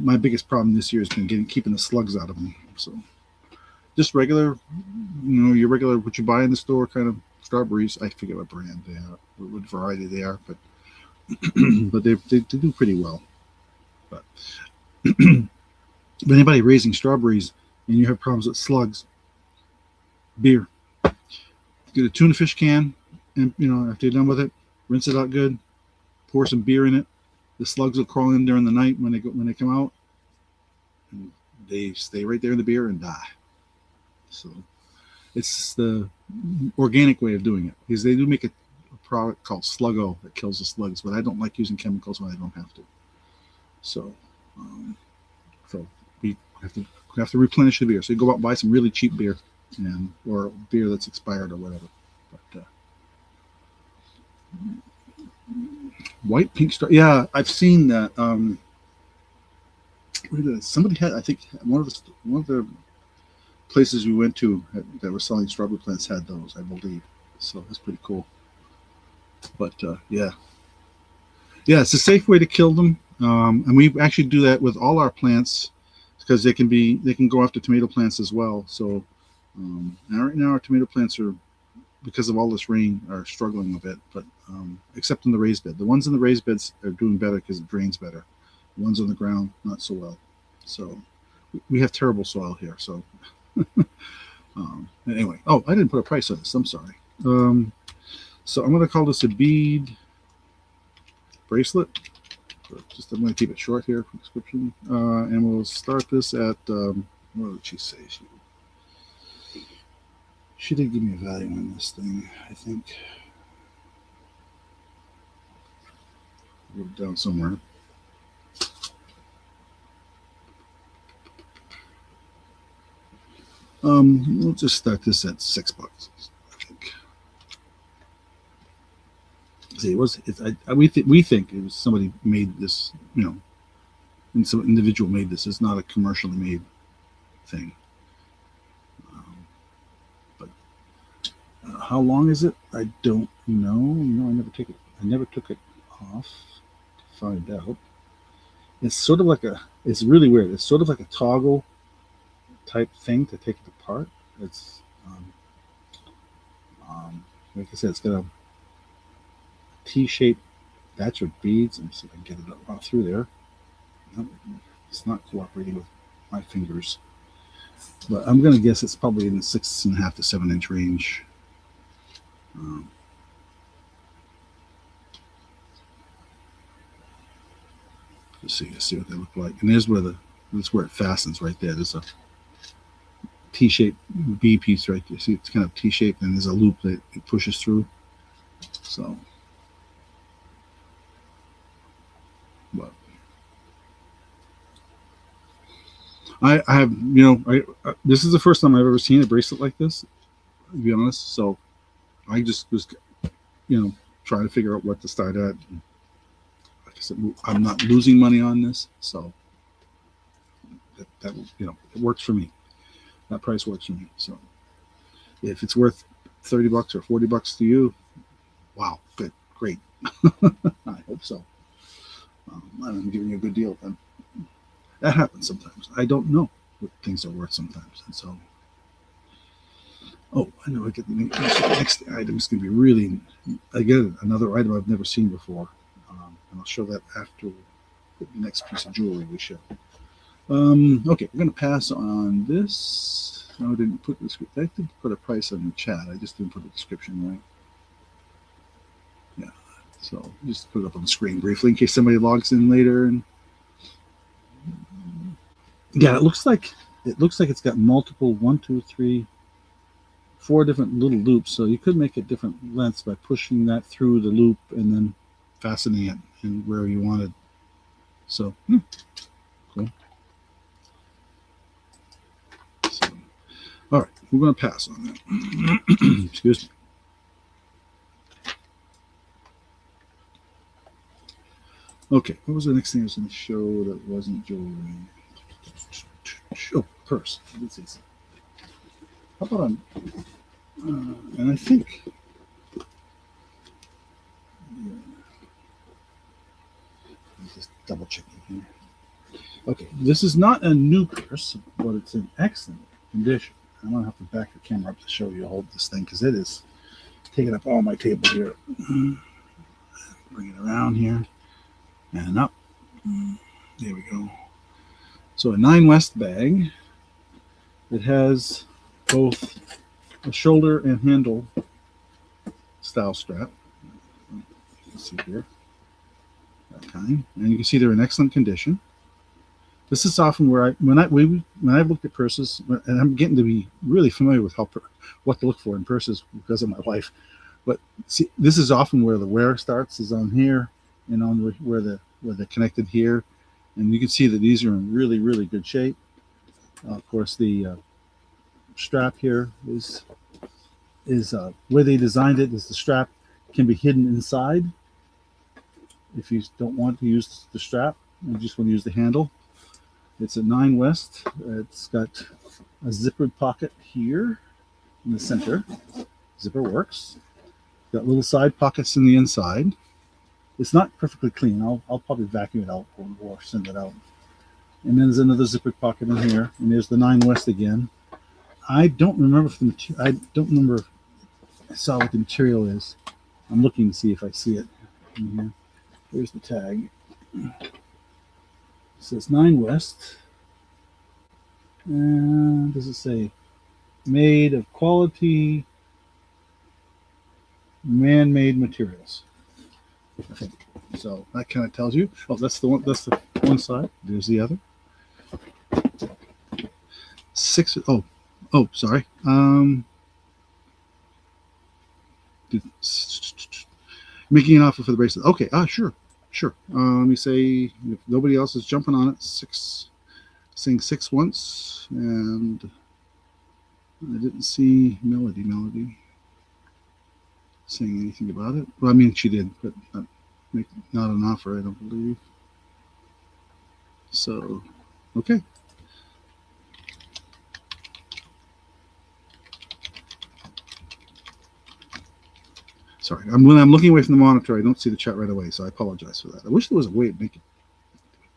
My biggest problem this year has been keeping the slugs out of them. So just regular, your regular what you buy in the store kind of strawberries. I forget what brand they are, what variety they are, but but they do pretty well. But if anybody raising strawberries and you have problems with slugs, beer. Get a tuna fish can, and after you're done with it, rinse it out good. Pour some beer in it. The slugs will crawl in during the night when they come out, and they stay right there in the beer and die. So it's the organic way of doing it, because they do make a product called Sluggo that kills the slugs, but I don't like using chemicals when I don't have to. So we have to replenish the beer. So you go out and buy some really cheap beer, or beer that's expired or whatever. But white pink star. Yeah, I've seen that. Somebody had, I think, one of the places we went to that were selling strawberry plants had those, I believe. So that's pretty cool. But yeah, it's a safe way to kill them. And we actually do that with all our plants because they can go after tomato plants as well. So now right now our tomato plants are, because of all this rain, are struggling a bit, but except in the raised bed. The ones in the raised beds are doing better because it drains better. The ones on the ground, not so well. So we have terrible soil here. So anyway, oh, I didn't put a price on this. I'm sorry. So I'm going to call this a bead bracelet. Just I'm going to keep it short here for description, and we'll start this at what did she say? She did give me a value on this thing, I think. I wrote it down somewhere. We'll just start this at $6, I think. See, we think it was somebody made this, and some individual made this. It's not a commercially made thing. But how long is it? I don't know. I never took it off to find out. It's sort of like it's really weird. It's sort of like a toggle type thing to take it apart. It's like I said, it's got a T-shaped batch of beads. Let me see if I can get it up through there. It's not cooperating with my fingers, but I'm gonna guess it's probably in the 6.5 to 7 inch range. Let's see what they look like. And that's where it fastens right there. There's a T-shaped B piece right there. See, it's kind of T-shaped, and there's a loop that it pushes through. So, but I have, this is the first time I've ever seen a bracelet like this, to be honest. So I just was, trying to figure out what to start at. Like I said, I'm not losing money on this, so that it works for me. That price works for me. So if it's worth $30 or $40 to you, wow, good, great. I hope so. I'm giving you a good deal. And that happens sometimes. I don't know what things are worth sometimes, and so. Oh, I know. I get the next item is going to be really, again, another item I've never seen before, and I'll show that after the next piece of jewelry we show. Okay, we're going to pass on this. No, I didn't put I did put a price on the chat. I just didn't put a description, right? Yeah. So just put it up on the screen briefly in case somebody logs in later. And yeah, it looks like it's got multiple 1, 2, 3, 4 different little loops. So you could make it different lengths by pushing that through the loop and then fastening it in where you wanted. So cool. So, all right, we're going to pass on that. Excuse me. Okay, what was the next thing I was going to show that wasn't jewelry? Oh, purse. I did say something. How about and I think, yeah. I'm just double checking here. Okay, this is not a new purse, but it's in excellent condition. I'm going to have to back the camera up to show you hold this thing because it is taking up all my table here. Bring it around here and up. There we go. So a 9 West bag. It has both a shoulder and handle style strap. You can see here. That kind. And you can see they're in excellent condition. This is often where when I've looked at purses, and I'm getting to be really familiar with what to look for in purses because of my wife. But see, this is often where the wear starts, is on here, and on where they're connected here, and you can see that these are in really, really good shape. Of course, the strap here is where they designed it. Is the strap can be hidden inside if you don't want to use the strap, you just want to use the handle. It's a 9 West. It's got a zippered pocket here in the center. Zipper works. Got little side pockets in the inside. It's not perfectly clean. I'll probably vacuum it out or send it out. And then there's another zippered pocket in here, and there's the 9 West again. I don't remember if I don't remember if I saw what the material is. I'm looking to see if I see it in here. Here's the tag. It says 9 West. And does it say made of quality man-made materials? I think so. That kind of tells you. Oh, that's the one. That's the one side. There's the other. 6. Oh, sorry. Making an offer for the bracelet. Okay. Sure. Let me say if nobody else is jumping on it. 6. Saying 6 once, and I didn't see Melody saying anything about it. Well, I mean, she did, but not an offer, I don't believe. So, okay. Sorry, when I'm looking away from the monitor, I don't see the chat right away, so I apologize for that. I wish there was a way to make it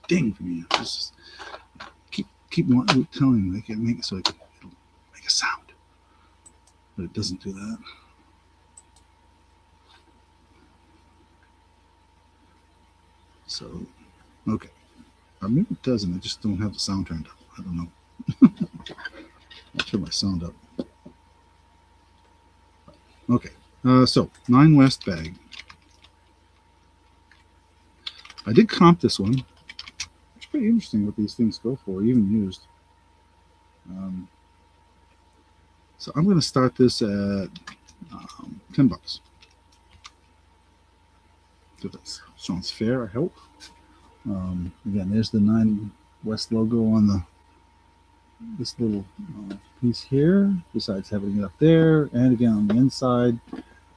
ding for me. Just keep telling me they can make it so it'll make a sound, but it doesn't do that. So, okay. Or maybe it doesn't. I just don't have the sound turned up. I don't know. I'll turn my sound up. Okay. So 9 West bag. I did comp this one. It's pretty interesting what these things go for, even used. So I'm going to start this at $10. If that sounds fair, I hope. Again, there's the 9 West logo on this little piece here, besides having it up there, and again on the inside.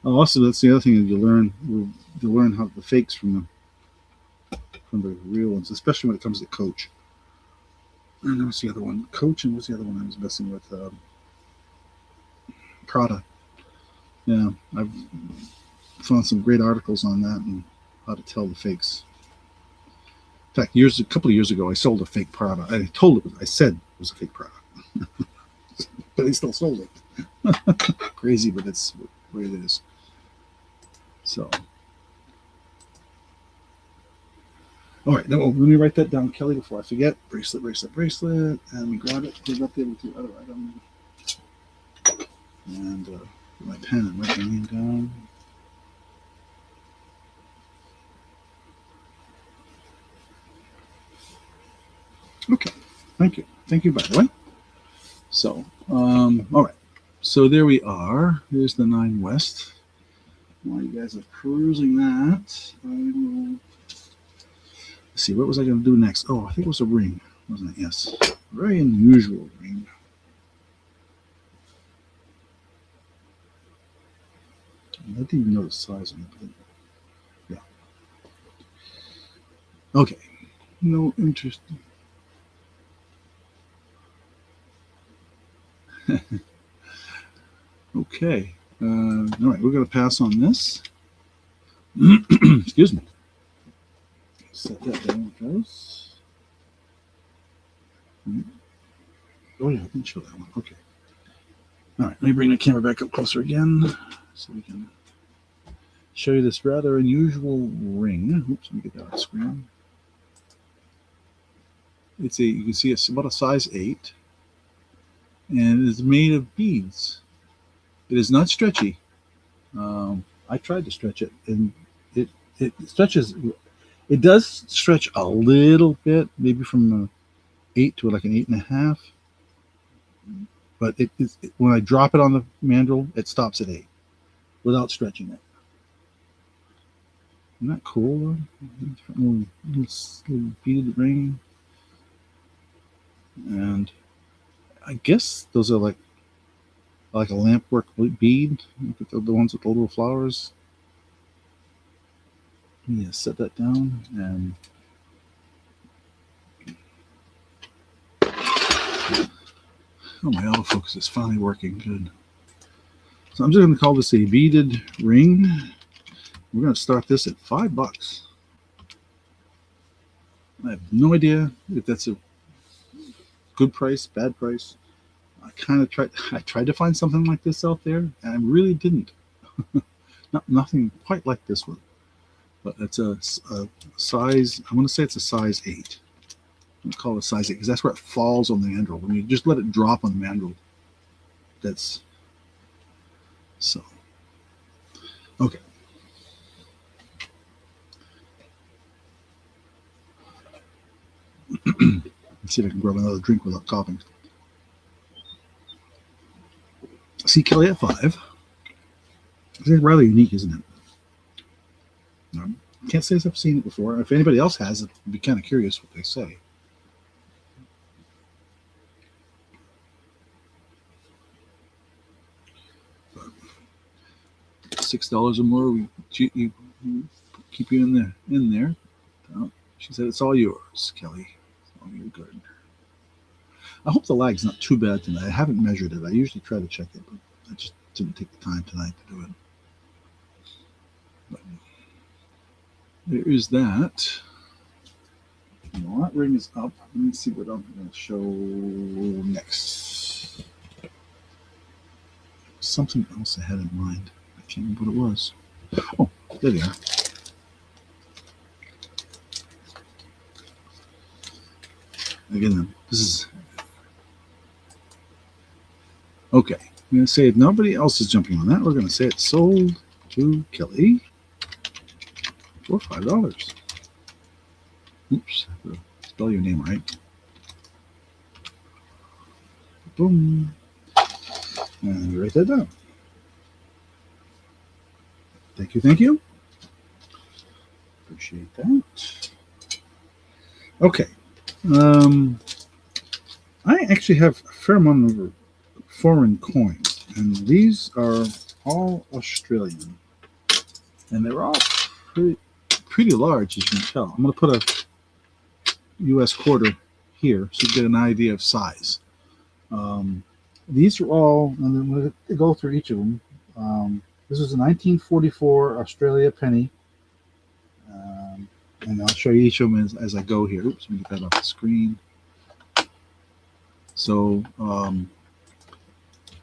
Also, that's the other thing that you'll learn how the fakes from the real ones, especially when it comes to Coach. And what's the other one? Coach, and what's the other one I was messing with? Prada. Yeah, I've found some great articles on that and how to tell the fakes. In fact, a couple of years ago, I sold a fake Prada. I said it was a fake Prada, but I still sold it. Crazy, but that's the way it is. So, all right, now let me write that down, Kelly, before I forget. Bracelet, and we grab it, put it up there with the other item, and my pen and write my name down. Okay, thank you, by the way. So, all right, so there we are. Here's the 9 West. While you guys are perusing that, I will. Let's see, what was I going to do next? Oh, I think it was a ring, wasn't it? Yes, very unusual ring. I didn't even know the size of it. But yeah. Okay. No interest. Okay. All right, we're going to pass on this. Excuse me. Set that down close. Oh, yeah, I didn't show that one. Okay. All right, let me bring the camera back up closer again so we can show you this rather unusual ring. Oops, let me get that on screen. You can see it's about a size 8, and it is made of beads. It is not stretchy. I tried to stretch it, and it stretches. It does stretch a little bit, maybe from 8 to like an 8.5. But when I drop it on the mandrel, it stops at 8 without stretching it. Isn't that cool? Little beaded ring. And I guess those are like a lampwork bead. Look at the ones with the little flowers. Yeah, set that down and oh, my autofocus is finally working good. So I'm just going to call this a beaded ring, We're going to start this at $5. I have no idea if that's a good price, bad price. I tried to find something like this out there, and I really didn't. Nothing quite like this one, but it's a size. I want to say it's a size 8. I'm gonna call it a size 8 because that's where it falls on the mandrel. When you just let it drop on the mandrel, that's so. Okay. Let's see if I can grab another drink without coughing. Sea Kelly at 5. It's rather unique, isn't it? Can't say I've seen it before. If anybody else has, I'd be kind of curious what they say. But $6 or more, we keep you in there. Oh, she said it's all yours, Kelly. It's all your garden. I hope the lag's not too bad tonight. I haven't measured it. I usually try to check it, but I just didn't take the time tonight to do it. But there is that. Well, that ring is up. Let me see what I'm going to show next. Something else I had in mind. I can't remember what it was. Oh, there they are. Again, this is okay. I'm going to say if nobody else is jumping on that, we're going to say it's sold to Kelly for $5. Oops, spell your name right. Boom. And write that down. Thank you, thank you. Appreciate that. Okay. I actually have a fair amount of foreign coins, and these are all Australian, and they're all pretty large, as you can tell. I'm going to put a U.S. quarter here so you get an idea of size. These are all, and I'm going to go through each of them. This is a 1944 Australia penny, and I'll show you each of them as I go here. Oops, let me get that off the screen. So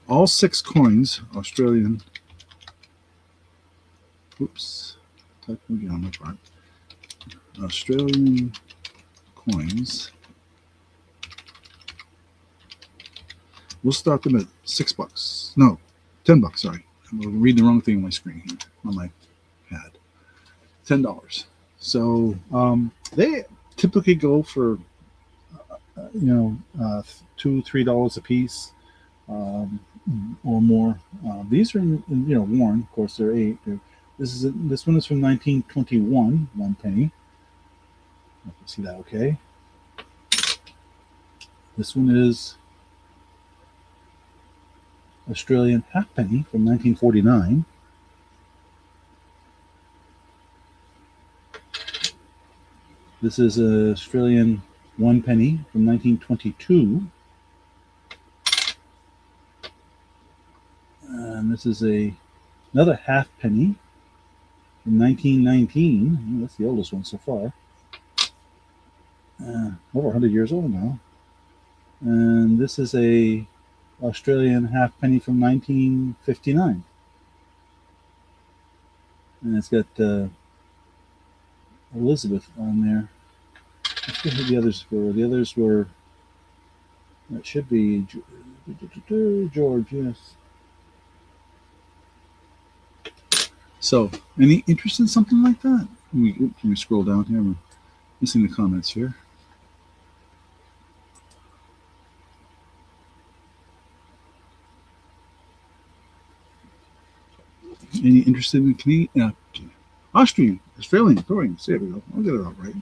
all 6 coins, Australian. Oops, type again on my part. Australian coins. We'll start them at $6. No, $10. Sorry, I'm reading the wrong thing on my screen here on my pad. $10. So they typically go for $2-3 a piece or more. These are worn. Of course, they're 8. This one is from 1921, 1 penny. You can see that okay. This one is Australian halfpenny from 1949. This is an Australian 1 penny from 1922. And this is another halfpenny from 1919. That's the oldest one so far. Over 100 years old now. And this is a Australian halfpenny from 1959. And it's got Elizabeth on there. I forget who the others were. The others were, that should be George, yes. So, any interest in something like that? Can we scroll down here? We're missing the comments here. Any interested in Canadian, Australian coins? There we go. I'll get it out right.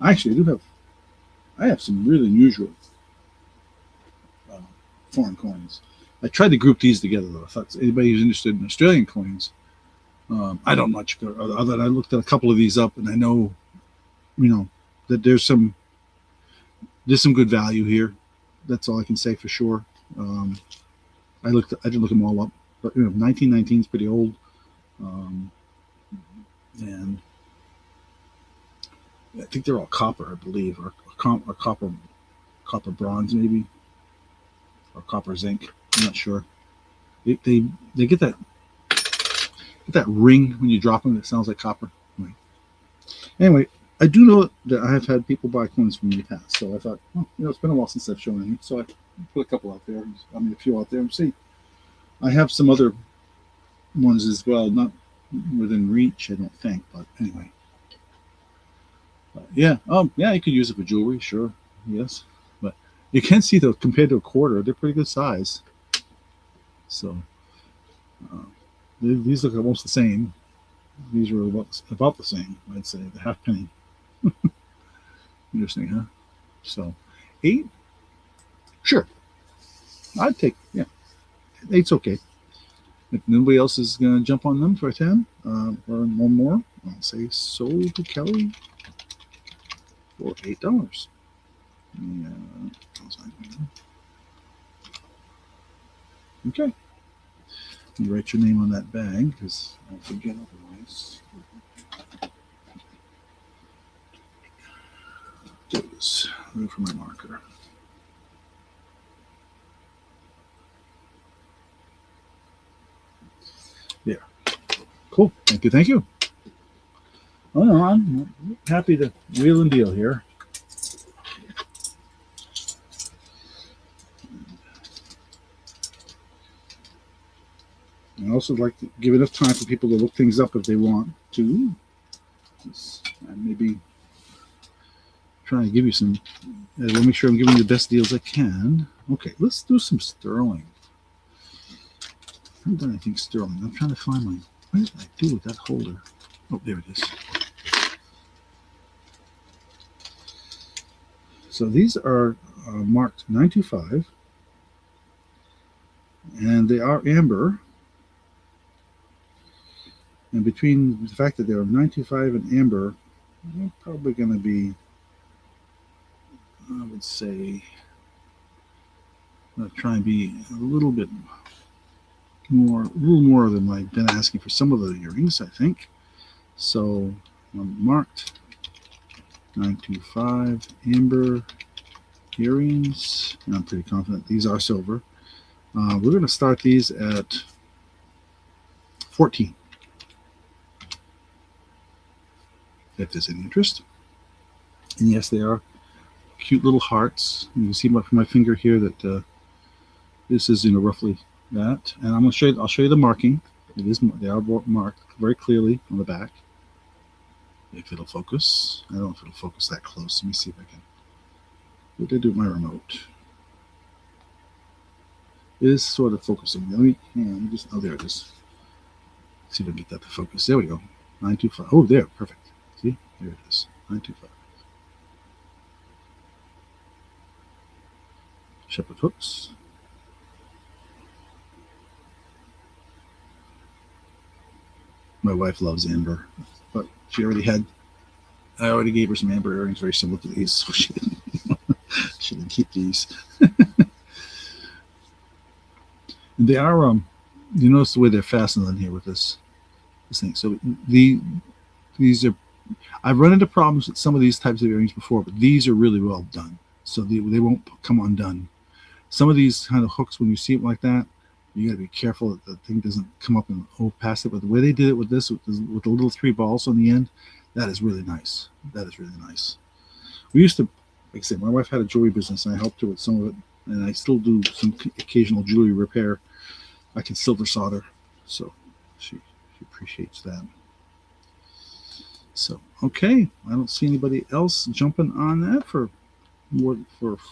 Actually, I have some really unusual foreign coins. I tried to group these together though. I thought anybody who's interested in Australian coins, I don't much other than I looked at a couple of these up, and I know, that there's some good value here. That's all I can say for sure. I didn't look them all up, but 1919 is pretty old. and I think they're all copper, I believe, or copper bronze maybe, or copper zinc. I'm not sure. They get that ring when you drop them that sounds like copper. Anyway, I do know that I have had people buy coins from me in the past, so I thought, it's been a while since I've shown any, so I put a couple out there. I mean, a few out there, and see. I have some other ones as well, not within reach, I don't think, but anyway. Yeah, you could use it for jewelry, sure, yes, but you can see though, compared to a quarter, they're pretty good size. So uh, these look almost the same. These are about the same, I'd say. The half penny. Interesting, huh? So, 8, sure, I'd take. Yeah, 8's okay. If nobody else is gonna jump on them for 10 or one more, I'll say sold to Kelly for $8. Yeah. Okay. You write your name on that bag because I'll forget otherwise. There it is. Look for my marker. Yeah. Cool. Thank you. Thank you. Oh, no, I'm happy to wheel and deal here. I also like to give enough time for people to look things up if they want to. And maybe trying to give you some. I want to make sure I'm giving you the best deals I can. Okay, let's do some sterling. I haven't done anything sterling. I'm trying to find my. What did I do with that holder? Oh, there it is. So these are marked 925, and they are amber. And between the fact that they're 925 and amber, they're probably going to be, I would say, I'll try and be a little more than I've been asking for some of the earrings, I think. So marked 925 amber earrings, and I'm pretty confident these are silver. We're going to start these at 14. If there's any interest. And yes, they are cute little hearts. You can see from my finger here that this is roughly that. And I'm going to show you. I'll show you the marking. They are marked very clearly on the back. If it'll focus. I don't know if it'll focus that close. Let me see if I can. What did I do with my remote? It is sort of focusing. Let me just. Oh, there it is. Let's see if I can get that to focus. There we go. 925. Oh, there. Perfect. See? There it is. 925. Shepherd hooks. My wife loves amber, but I already gave her some amber earrings very similar to these, so she didn't keep these. They are, you notice the way they're fastened on here with this thing. So these are, I've run into problems with some of these types of earrings before, but these are really well done. So they won't come undone. Some of these kind of hooks, when you see it like that, you got to be careful that the thing doesn't come up and past it. But the way they did it with this, with the little 3 balls on the end, that is really nice. That is really nice. We used to, like I said, my wife had a jewelry business, and I helped her with some of it, and I still do some occasional jewelry repair. I can silver solder, so she appreciates that. So okay, I don't see anybody else jumping on that for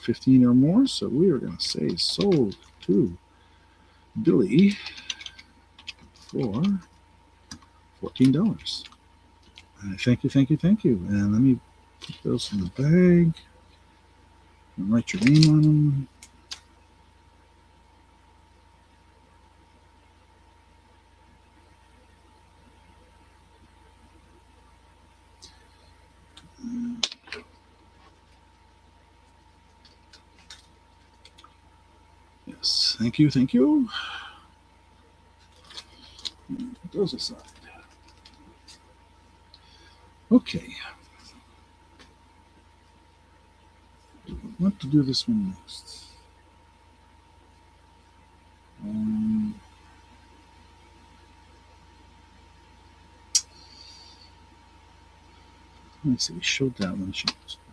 15 or more. So we are going to say sold to Billy for $14. Thank you. And let me put those in the bag and write your name on them. Yes, thank you. Put those aside. Okay. What to do this one next? Let's see. We showed that one. She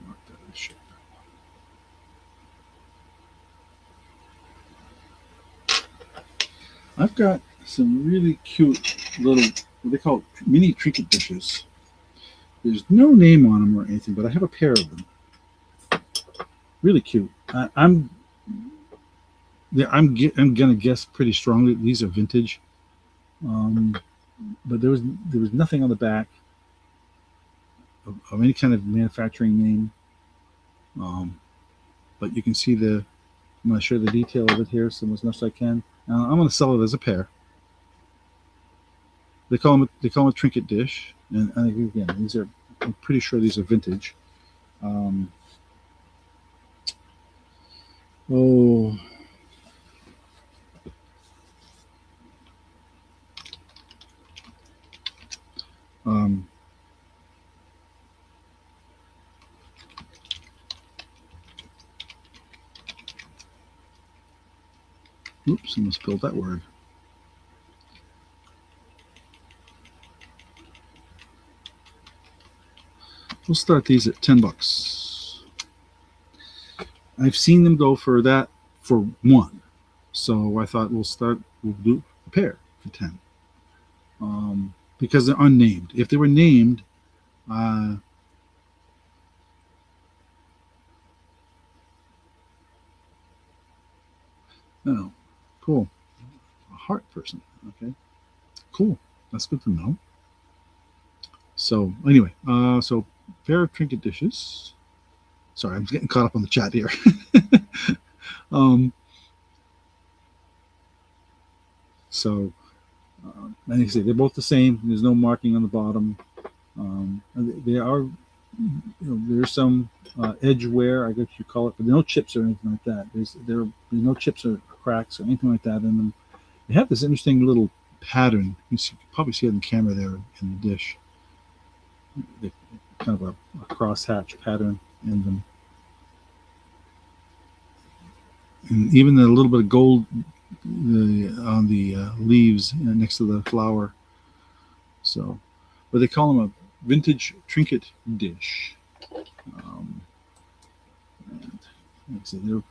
marked that. I showed that one. I've got some really cute little, what they call it, mini trinket dishes. There's no name on them or anything, but I have a pair of them. Really cute. I'm gonna guess pretty strongly these are vintage, but there was nothing on the back of any kind of manufacturing name. But you can see I'm going to share the detail of it here, so as much as I can. I'm going to sell it as a pair. They call them a trinket dish, and again, these are, I'm pretty sure these are vintage. Oh. Oops, I almost spelled that word. We'll start these at $10. I've seen them go for that for one, so I thought we'll do a pair for 10. Because they're unnamed. If they were named, oh, cool. A heart person. Okay, cool. That's good to know. So anyway, so pair of trinket dishes. Sorry, I'm getting caught up on the chat here. So, like I say, they're both the same. There's no marking on the bottom. They are, there's some edge wear, I guess you call it, but no chips or anything like that. There's no chips or cracks or anything like that in them. They have this interesting little pattern. You can probably see it in camera there in the dish. Kind of a crosshatch pattern in them. And even a little bit of gold on the leaves next to the flower. So, but they call them a vintage trinket dish. And like I said, you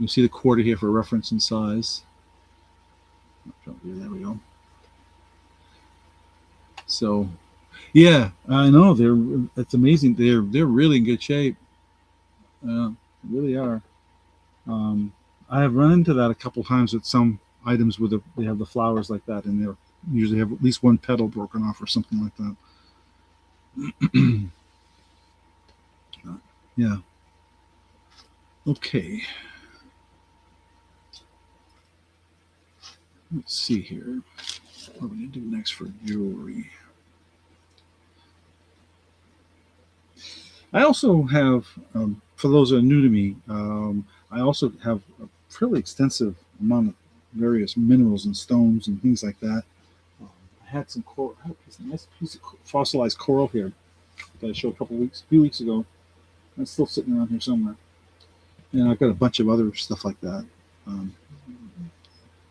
see the quarter here for reference and size. There we go. So, yeah, I know it's amazing. They're really in good shape. They really are. I have run into that a couple times with some items where they have the flowers like that, and they usually have at least one petal broken off or something like that. Yeah. Okay. Let's see here. What are we going to do next for jewelry? I also have, for those that are new to me, I also have a fairly extensive amount of various minerals and stones and things like that. I had some coral, a nice piece of fossilized coral here that I showed a few weeks ago. It's still sitting around here somewhere. And I've got a bunch of other stuff like that,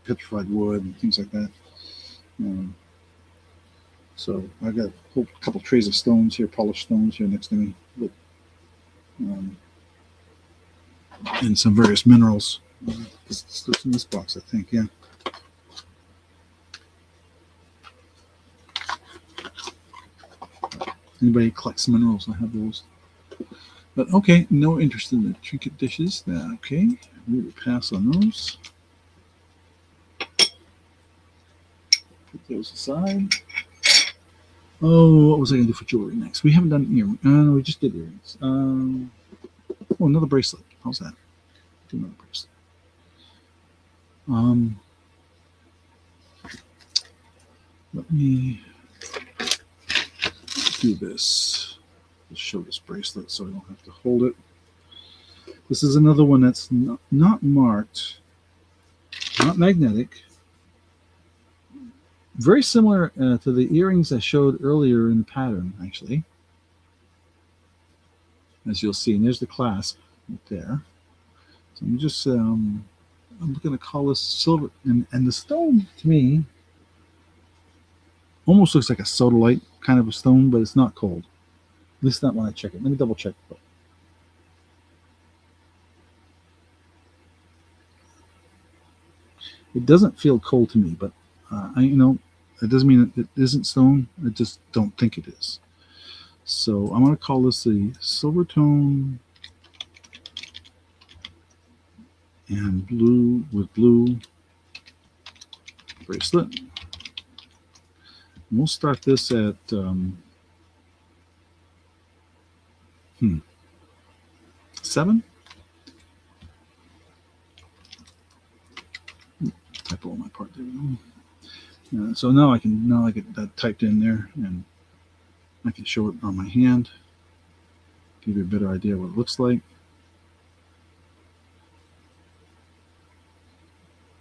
petrified wood and things like that. So I've got a couple trays of stones here, polished stones here next to me, and some various minerals. It's in this box, I think. Yeah. Anybody collects minerals? I have those. But okay, no interest in the trinket dishes. Okay, we will pass on those. Put those aside. Oh, what was I going to do for jewelry next? We haven't done earrings. No, we just did earrings. Oh, another bracelet. How's that? Do another bracelet. Let me do this. Let's show this bracelet so I don't have to hold it. This is another one that's not marked, not magnetic. Very similar to the earrings I showed earlier in the pattern, actually. as you'll see. And there's the clasp right there. So I'm just I'm going to call this silver, and the stone to me almost looks like a sodalite kind of a stone, but it's not cold. At least not when I check it. Let me double check. It doesn't feel cold to me, but it doesn't mean it isn't stone. I just don't think it is. So I'm going to call this the Silvertone and blue with blue bracelet. And we'll start this at 7. Typo on my part. There we go. So now I get that typed in there, and I can show it on my hand, give you a better idea what it looks like.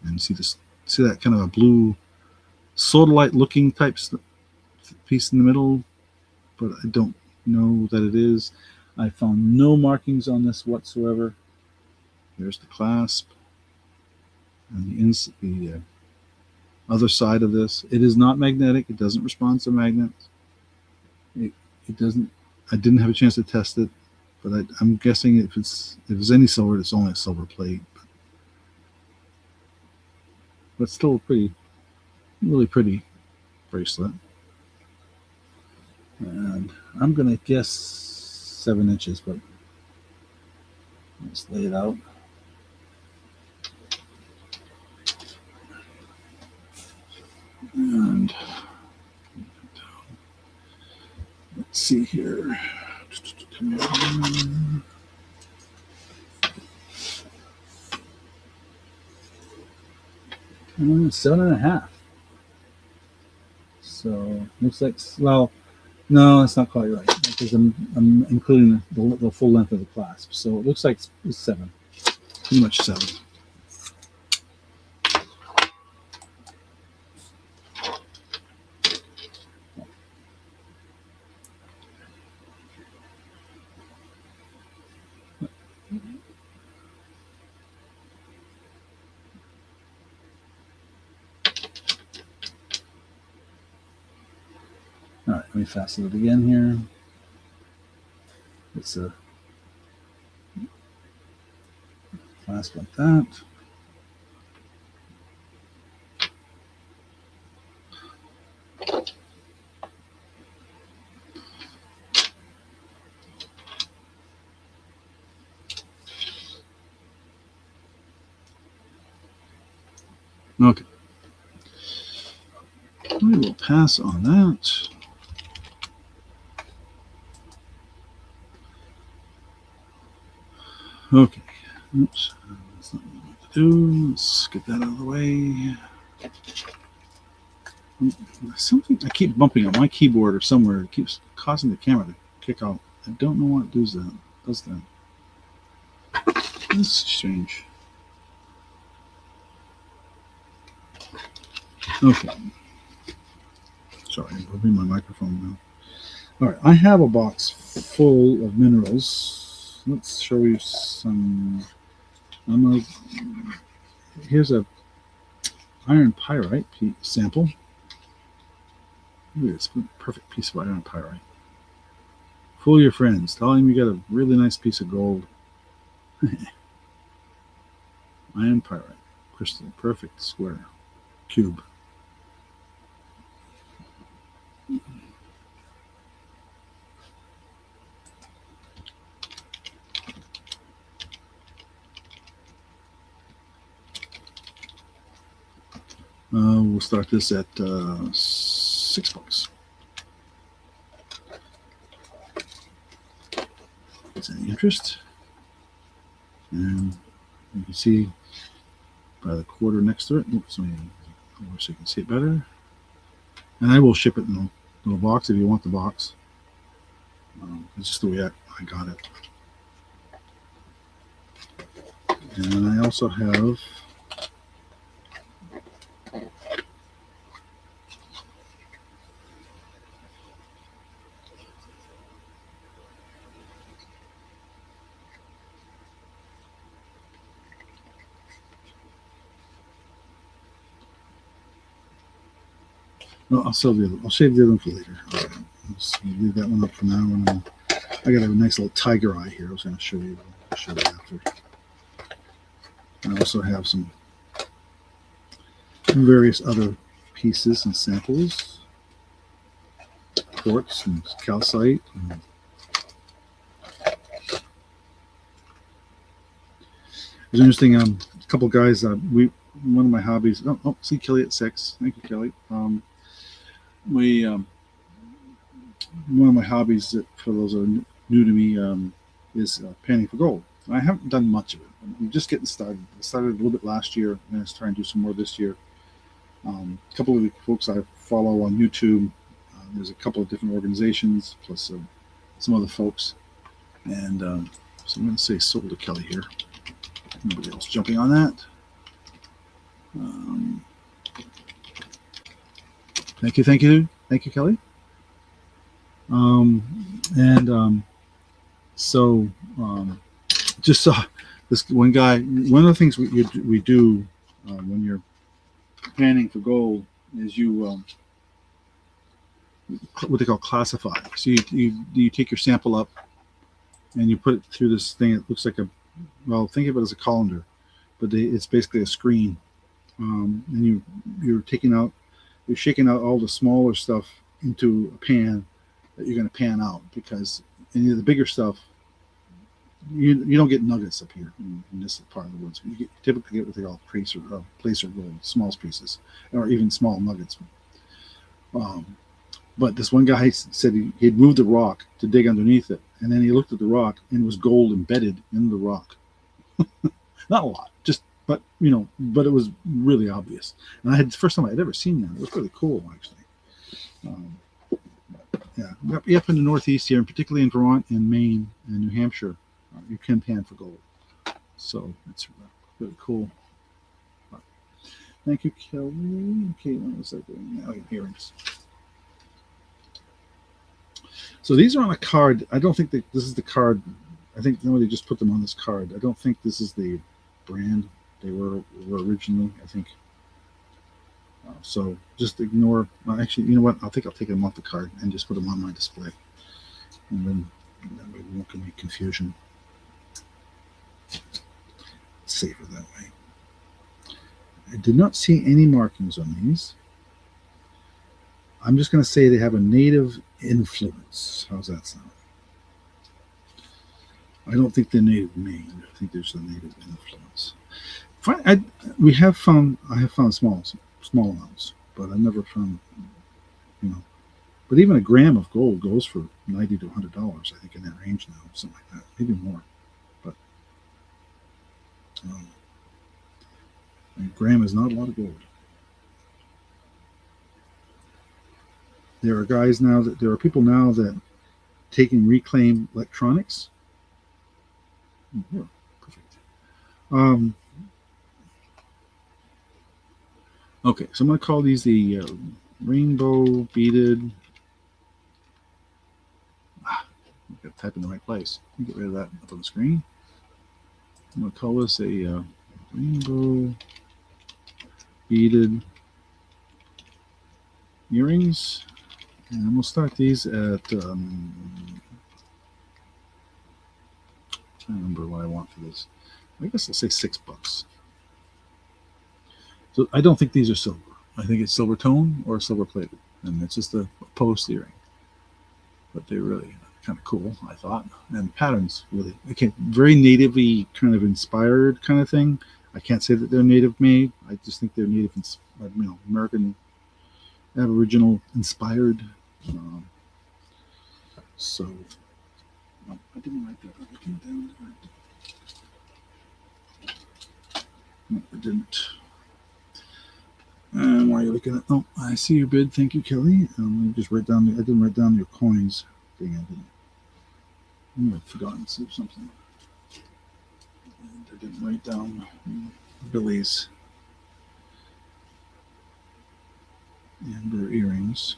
And see that kind of a blue sodalite looking type piece in the middle, but I don't know that it is. I found no markings on this whatsoever. There's the clasp and the other side of this. It is not magnetic. It doesn't respond to magnets. It doesn't. I didn't have a chance to test it, but I'm guessing if it's any silver, it's only a silver plate. But still a really pretty bracelet. And I'm gonna guess 7 inches, but let's lay it out. And let's see here. 7.5. So looks like, well, no, that's not quite right, because I'm including the full length of the clasp. So it looks like it's 7, pretty much 7. All right, let me fasten it again here. It's a clasp like that. Okay. We will pass on that. Okay. Oops. That's not what I want to do. Let's get that out of the way. Something I keep bumping on my keyboard or somewhere. It keeps causing the camera to kick out. I don't know what does that. This is strange. Okay. Sorry, I'm moving my microphone now. All right, I have a box full of minerals. Let's show you some. Here's a iron pyrite sample. Look at this perfect piece of iron pyrite. Fool your friends. Tell them you got a really nice piece of gold. Iron pyrite. Crystal. Perfect square. Cube. We'll start this at $6. Is any interest? And you can see by the quarter next to it. Oops, let me over so you can see it better. And I will ship it in a little box if you want the box. It's just the way I got it. And I also have No, I'll save the other. I'll save the other one for later. I'll just leave that one up for now. And I got a nice little tiger eye here. I was going to show you. I'll show you after. I also have some various other pieces and samples, quartz and calcite. And it was interesting. A couple guys. One of my hobbies. See Kelly at 6. Thank you, Kelly. One of my hobbies that, for those that are new to me, is panning for gold. I haven't done much of it. I'm just getting started. I started a little bit last year, and I was trying to do some more this year. A couple of the folks I follow on YouTube. There's a couple of different organizations, plus some other folks. And so I'm going to say sold to Kelly here. Nobody else jumping on that. Thank you, Kelly. Just saw this one guy. One of the things we do when you're panning for gold is you what they call classify. So you take your sample up and you put it through this thing. It looks like think of it as a colander, but it's basically a screen. And you're shaking out all the smaller stuff into a pan that you're going to pan out, because any of the bigger stuff, you don't get nuggets up here in this part of the woods. You typically get what they call placer gold, small pieces, or even small nuggets. But this one guy said he'd moved the rock to dig underneath it, and then he looked at the rock and it was gold embedded in the rock. Not a lot, but it was really obvious. And it's the first time I'd ever seen that. It was really cool, actually. Up in the Northeast here, and particularly in Vermont and Maine and New Hampshire, you can pan for gold. So it's really cool. Thank you, Kelly. Okay, what was I doing now? Earrings. So these are on a card. I don't think this is the card. I think they just put them on this card. I don't think this is the brand they were originally, I think. So just ignore. Actually, you know what? I think I'll take them off the card and just put them on my display, and then we won't get any confusion. Safer that way. I did not see any markings on these. I'm just going to say they have a native influence. How's that sound? I don't think they're native Maine. I think there's a native influence. I have found small amounts, but I've never found, But even a gram of gold goes for $90 to $100. I think in that range now, something like that, maybe more. But a gram is not a lot of gold. There are people now that taking reclaim electronics. Yeah, perfect. Okay, so I'm going to call these the rainbow beaded. I've got to type in the right place. Let me get rid of that up on the screen. I'm going to call this a rainbow beaded earrings. And we'll start these at, I'm trying to remember what I want for this. I guess I'll say $6. So I don't think these are silver. I think it's silver tone or silver plated. And it's just a post earring. But they're really kind of cool, I thought. And the patterns really, very natively kind of inspired kind of thing. I can't say that they're native made. I just think they're native, American, Aboriginal inspired. So I didn't write that down. No, I didn't. And while you're looking at, I see your bid. Thank you, Kelly. Let me just write down. I didn't write down your coins. Thing I didn't. I've forgotten to say something. And I didn't write down Billy's amber earrings.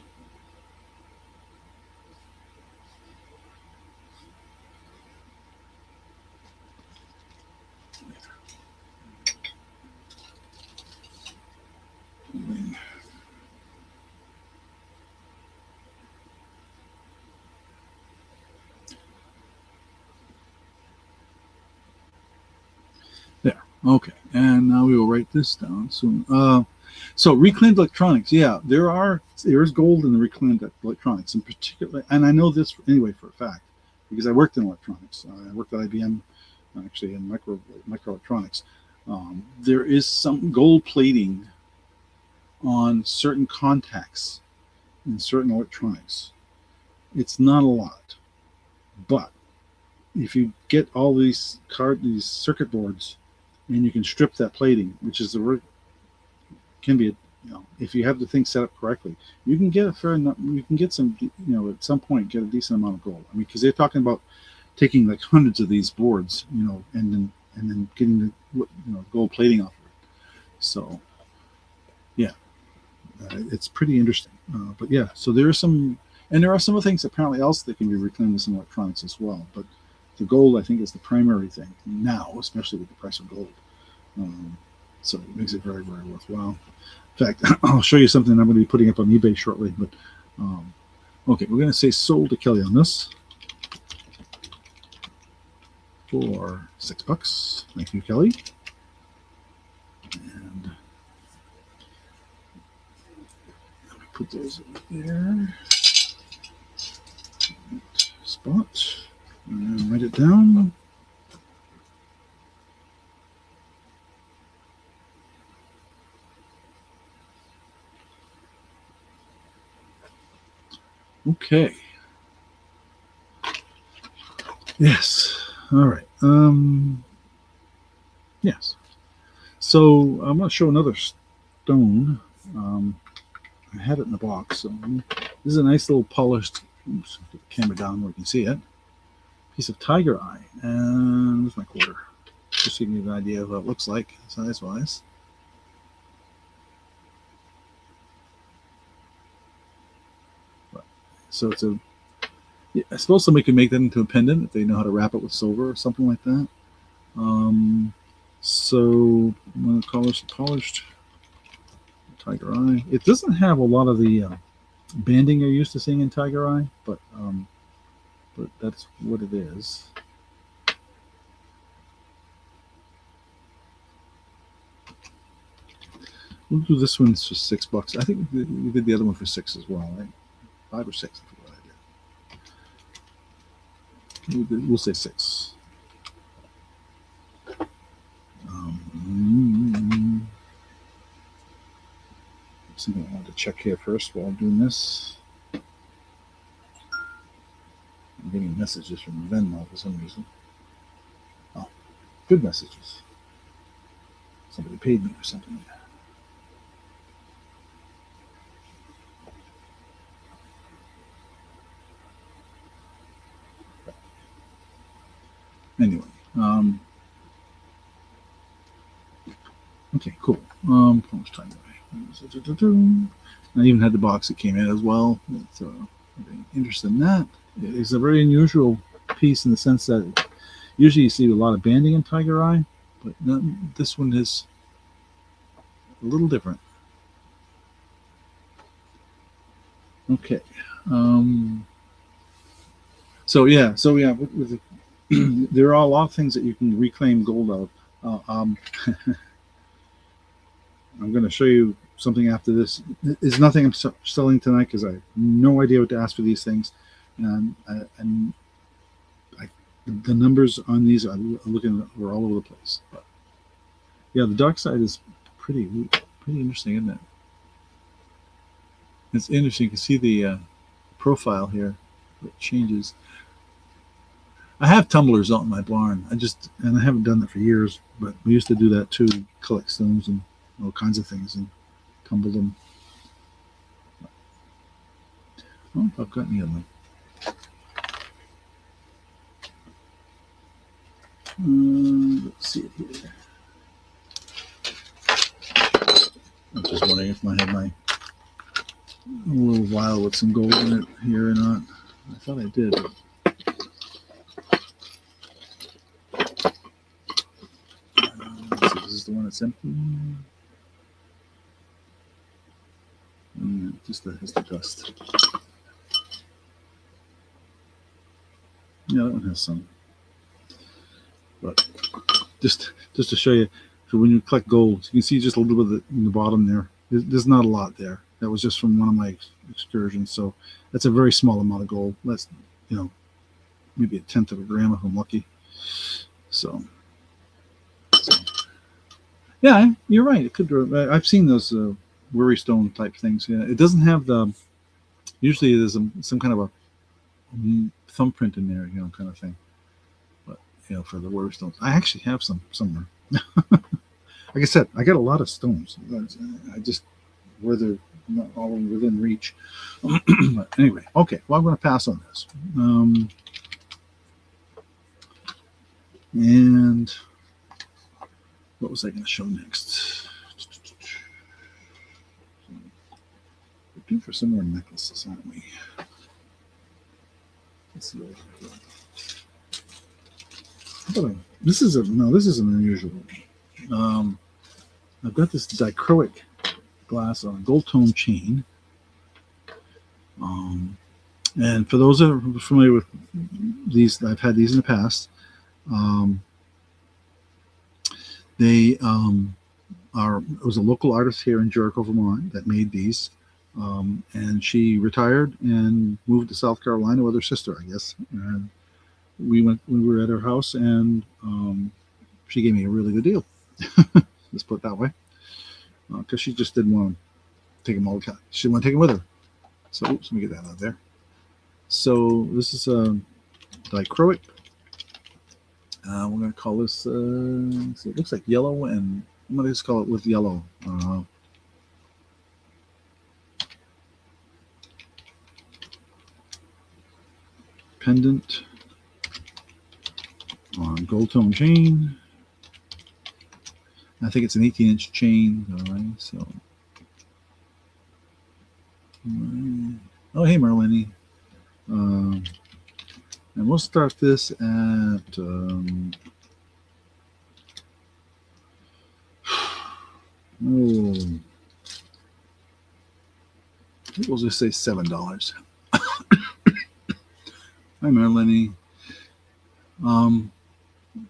Okay, and now we will write this down soon. So reclaimed electronics, yeah, there is gold in the reclaimed electronics, in particular, and I know this anyway for a fact because I worked in electronics. I worked at IBM, actually in microelectronics. There is some gold plating on certain contacts in certain electronics. It's not a lot, but if you get all these circuit boards and you can strip that plating, which is the can be, if you have the thing set up correctly, you can get a fair enough. You can get some, at some point get a decent amount of gold. I mean, because they're talking about taking like hundreds of these boards, and then getting the gold plating off of it. So yeah, it's pretty interesting. But yeah, so there are some, and there are some of the things apparently else that can be reclaimed in some electronics as well. But the gold, I think, is the primary thing now, especially with the price of gold. Um, so it makes it very, very worthwhile. In fact, I'll show you something I'm going to be putting up on eBay shortly. But okay, we're going to say sold to Kelly on this for $6. Thank you, Kelly. And let me put those in there. Spot. And write it down. Okay. Yes. All right. Yes. So I'm going to show another stone. I had it in the box. So this is a nice little polished. Oops, get the camera down where you can see it. Piece of tiger eye. And there's my quarter. Just to give you an idea of what it looks like size-wise. So it's I suppose somebody could make that into a pendant if they know how to wrap it with silver or something like that. So I'm going to call this a polished tiger eye. It doesn't have a lot of the banding you're used to seeing in tiger eye, but that's what it is. We'll do this one for $6. I think we did the other one for $6 as well, right? 5 or 6, I forgot what I did. We'll say 6. Something I wanted to check here first while I'm doing this. I'm getting messages from Venmo for some reason. Oh, good messages. Somebody paid me or something. Anyway, okay, cool. How much time do I even had the box that came in as well. So, interested in that. It's a very unusual piece in the sense that usually you see a lot of banding in tiger eye, but this one is a little different. Okay. So yeah, with there are a lot of things that you can reclaim gold out of. I'm going to show you something after this. There's nothing I'm selling tonight because I have no idea what to ask for these things, and the numbers on these are looking we're all over the place. But yeah, the dark side is pretty interesting, isn't it? It's interesting. You can see the profile here. It changes. I have tumblers out in my barn. And I haven't done that for years, but we used to do that too. Collect stones and all kinds of things and tumble them. Oh, I've got any of them. Let's see it here. I'm just wondering if I have my little vial with some gold in it here or not. I thought I did. Let's see, this is the one that's empty. Just the dust. Yeah, that one has some. But just to show you, So when you collect gold, you can see just a little bit of it in the bottom there. There's not a lot there. That was just from one of my excursions. So that's a very small amount of gold. That's, maybe a tenth of a gram if I'm lucky. So yeah, you're right. It could. I've seen those worry stone type things. Yeah, it doesn't have the. Usually, there's some kind of a thumbprint in there, kind of thing. But for the worry stones, I actually have some somewhere. Like I said, I got a lot of stones. I just where they're not all within reach. But anyway, okay. Well, I'm going to pass on this. And what was I going to show next? We're due for some more necklaces, aren't we? Let's see what I got. This is an unusual one. I've got this dichroic glass on a gold tone chain. And for those that are familiar with these, I've had these in the past. They it was a local artist here in Jericho, Vermont that made these. And she retired and moved to South Carolina with her sister, I guess. And we were at her house, and she gave me a really good deal. Let's put it that way, because she just didn't want to take them all the time. She didn't want to take them with her. So, oops, let me get that out there. So this is a dichroic. We're going to call this. It looks like yellow, and I'm going to just call it with yellow. Pendant on gold tone chain. I think it's an 18-inch chain. All right, so. Oh, hey, Marlene. And we'll start this at. We'll just say $7. Hi, Marlene.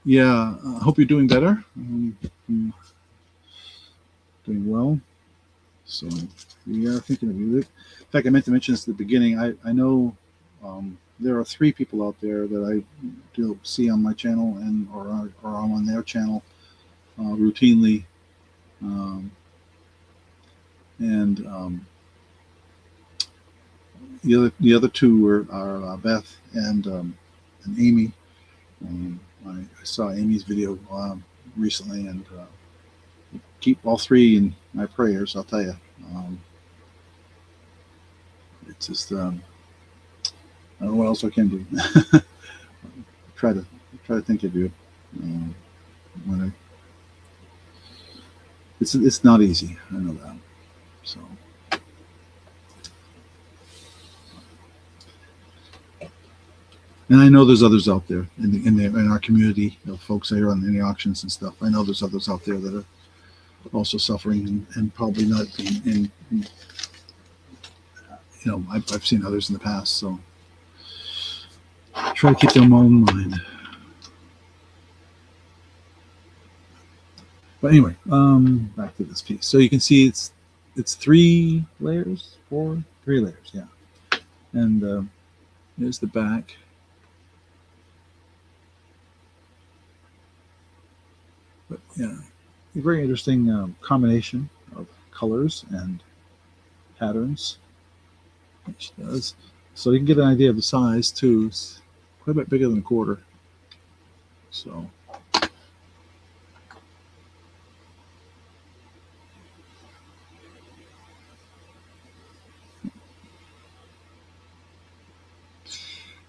Yeah, I hope you're doing better. Doing well. So we are thinking of you. In fact, I meant to mention this at the beginning. I know there are 3 people out there that I do see on my channel and or I'm on their channel routinely, and the other 2 are Beth and Amy. I saw Amy's video recently, and keep all 3 in my prayers. I'll tell you, it's just I don't know what else I can do. try to think of you when it's not easy. I know that. So. And I know there's others out there in our community, folks that are on any auctions and stuff. I know there's others out there that are also suffering and probably not in I've seen others in the past, so try to keep them all in mind. But anyway, back to this piece. So you can see it's 3 layers, 3 layers, yeah. And here's the back. But yeah, a very interesting combination of colors and patterns, which does. So you can get an idea of the size too. It's quite a bit bigger than a quarter. So.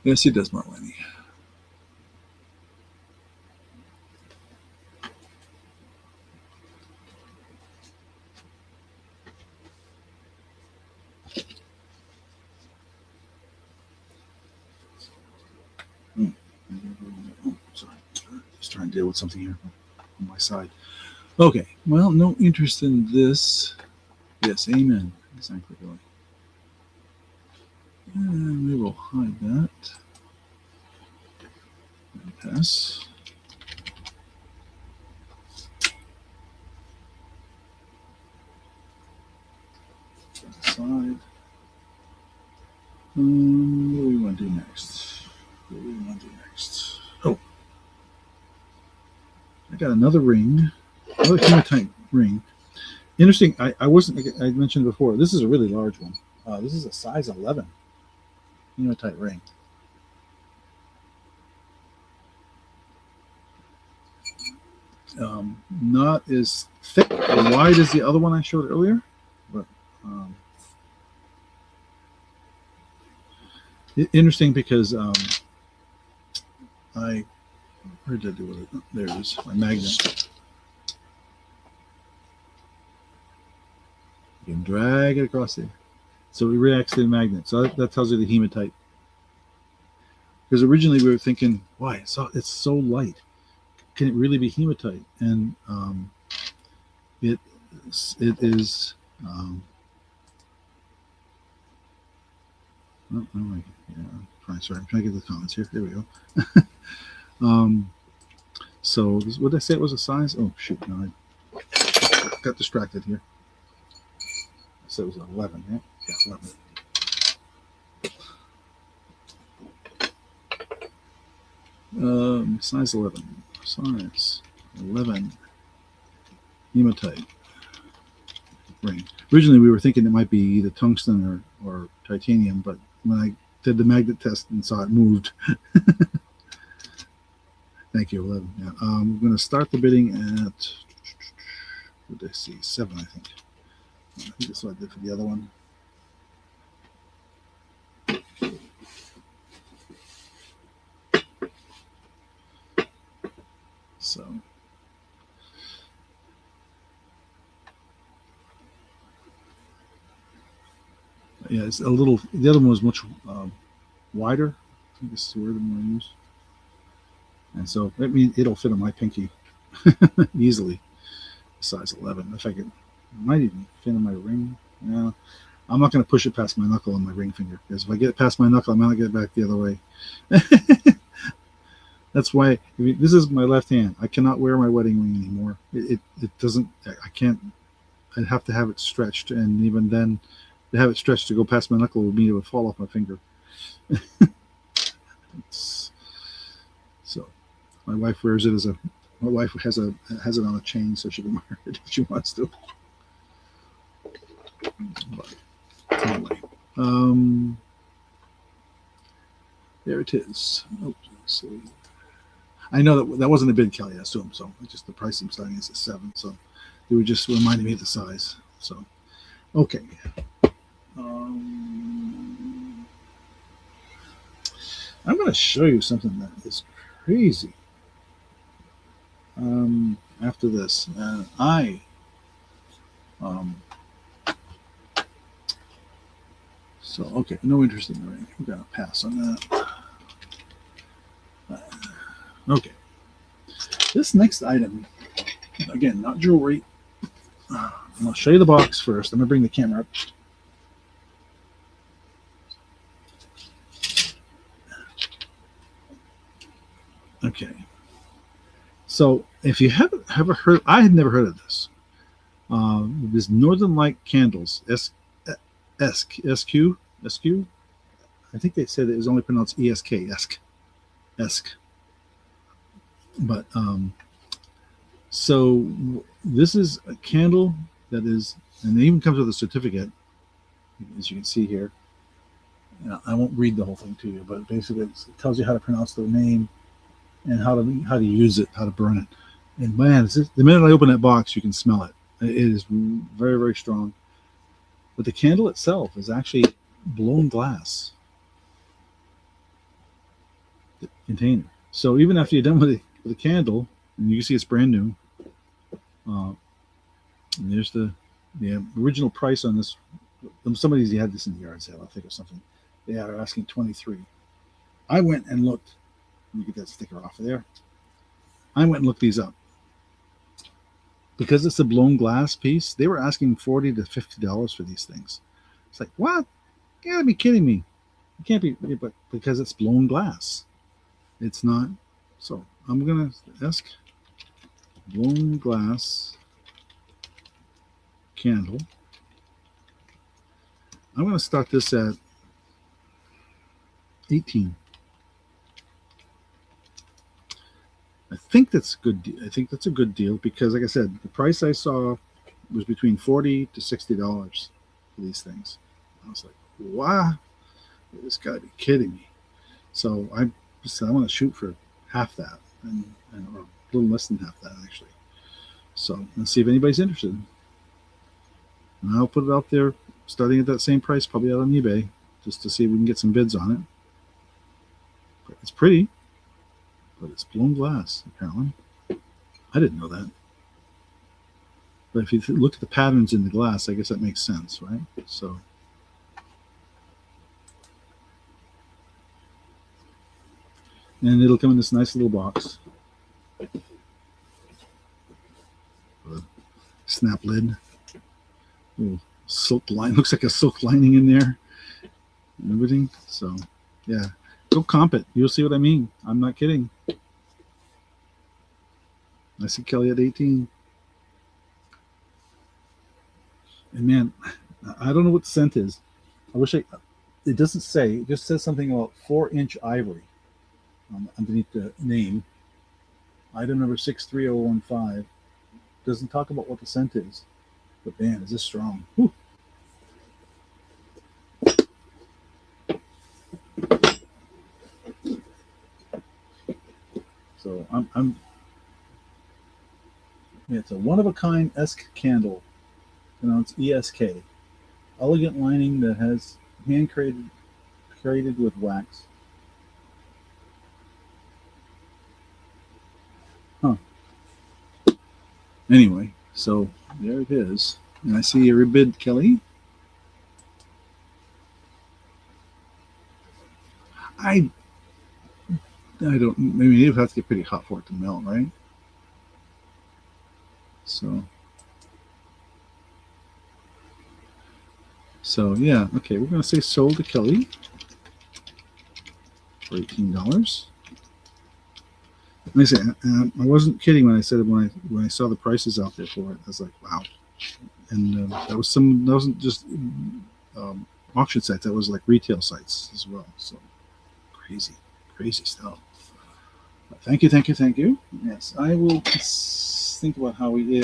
Yes, he does, Marlene. Sorry, just trying to deal with something here on my side. Okay, well, no interest in this. Yes, amen. Exactly, Billy. And we will hide that. And pass. What do we want to do next? What do we want to do next? Oh, I got another ring, another hematite ring. Interesting. I wasn't. I mentioned before. This is a really large one. This is a size 11 hematite ring. Not as thick or wide as the other one I showed earlier, but interesting because where did I do with it? There it is, my magnet. You can drag it across there. So it reacts to the magnet. So that tells you the hematite. Because originally we were thinking, why? It's so light. Can it really be hematite? And it is. Sorry, I'm trying to get the comments here. There we go. So what did I say it was a size? Oh shoot! No, I got distracted here. I said it was 11. Yeah, 11. Size 11. Size 11. Hematite ring. Originally, we were thinking it might be either tungsten or titanium, but when I did the magnet test and saw it moved. Thank you, 11. Yeah. I'm going to start the bidding at, what did I see? 7, I think. I think that's what I did for the other one. So. Yeah, it's a little, the other one was much wider. I think this is the word I'm going to use. And so that means it'll fit on my pinky easily. Size 11. If I could, it might even fit on my ring. Yeah, I'm not going to push it past my knuckle on my ring finger, because if I get it past my knuckle, I might not get it back the other way. That's why this is my left hand. I cannot wear my wedding ring anymore. It doesn't. I can't. I'd have to have it stretched, and even then, to have it stretched to go past my knuckle would mean it would fall off my finger. So, my wife wears it as a. My wife has it on a chain so she can wear it if she wants to. But anyway, there it is. Oh, let's see. I know that wasn't a bid, Kelly, I assume. So just the price I'm starting is at 7. So they were just reminding me of the size. So okay. I'm going to show you something that is crazy. After this, so okay, no interest in the ring. We're going to pass on that. Okay. This next item, again, not jewelry. I'm going to show you the box first. I'm going to bring the camera up. Okay. So if you haven't ever heard, I had never heard of this. This Northern Light Candles, SQ. I think they said it was only pronounced ESK, ESK. But so this is a candle that is, and it even comes with a certificate, as you can see here. I won't read the whole thing to you, but basically it tells you how to pronounce the name and how to use it, how to burn it. And man, the minute I open that box, you can smell it. It is very, very strong. But the candle itself is actually blown glass container. So even after you're done with the candle, and you can see it's brand new. And there's the original price on this. Some of these you had this in the yard sale, I think, or something. They are asking $23. I went and looked. Let me get that sticker off of there. I went and looked these up. Because it's a blown glass piece, they were asking $40 to $50 for these things. It's like, what? You gotta be kidding me. It can't be, but because it's blown glass. It's not. So I'm gonna ask blown glass candle. I'm gonna start this at 18. I think that's good. I think that's a good deal because, like I said, the price I saw was between $40 to $60 for these things. I was like, wow, this got to be kidding me. So I said I want to shoot for half that, or a little less than half that actually. So let's see if anybody's interested. And I'll put it out there, starting at that same price, probably out on eBay, just to see if we can get some bids on it. But it's pretty, but it's blown glass apparently. I didn't know that. But if you look at the patterns in the glass, I guess that makes sense, right? So. And it'll come in this nice little box. Snap lid. Little silk line. Looks like a silk lining in there. And everything. So, yeah. Go comp it. You'll see what I mean. I'm not kidding. I see Kelly at 18. And man, I don't know what the scent is. I wish it doesn't say. It just says something about 4-inch ivory underneath the name. Item number 63015. Doesn't talk about what the scent is. But man, is this strong. Whew. So it's a one-of-a-kind Esk candle, pronounced ESK. Elegant lining that has hand created with wax. Huh. Anyway, so there it is. And I see your bid, Kelly. I don't, maybe you have to get pretty hot for it to melt, right? So yeah, okay, we're going to say sold to Kelly for $18. Like I say, I wasn't kidding when I said it when I saw the prices out there for it. I was like, wow. And that wasn't just auction sites. That was like retail sites as well. So crazy stuff. But thank you. Yes, I will think about how we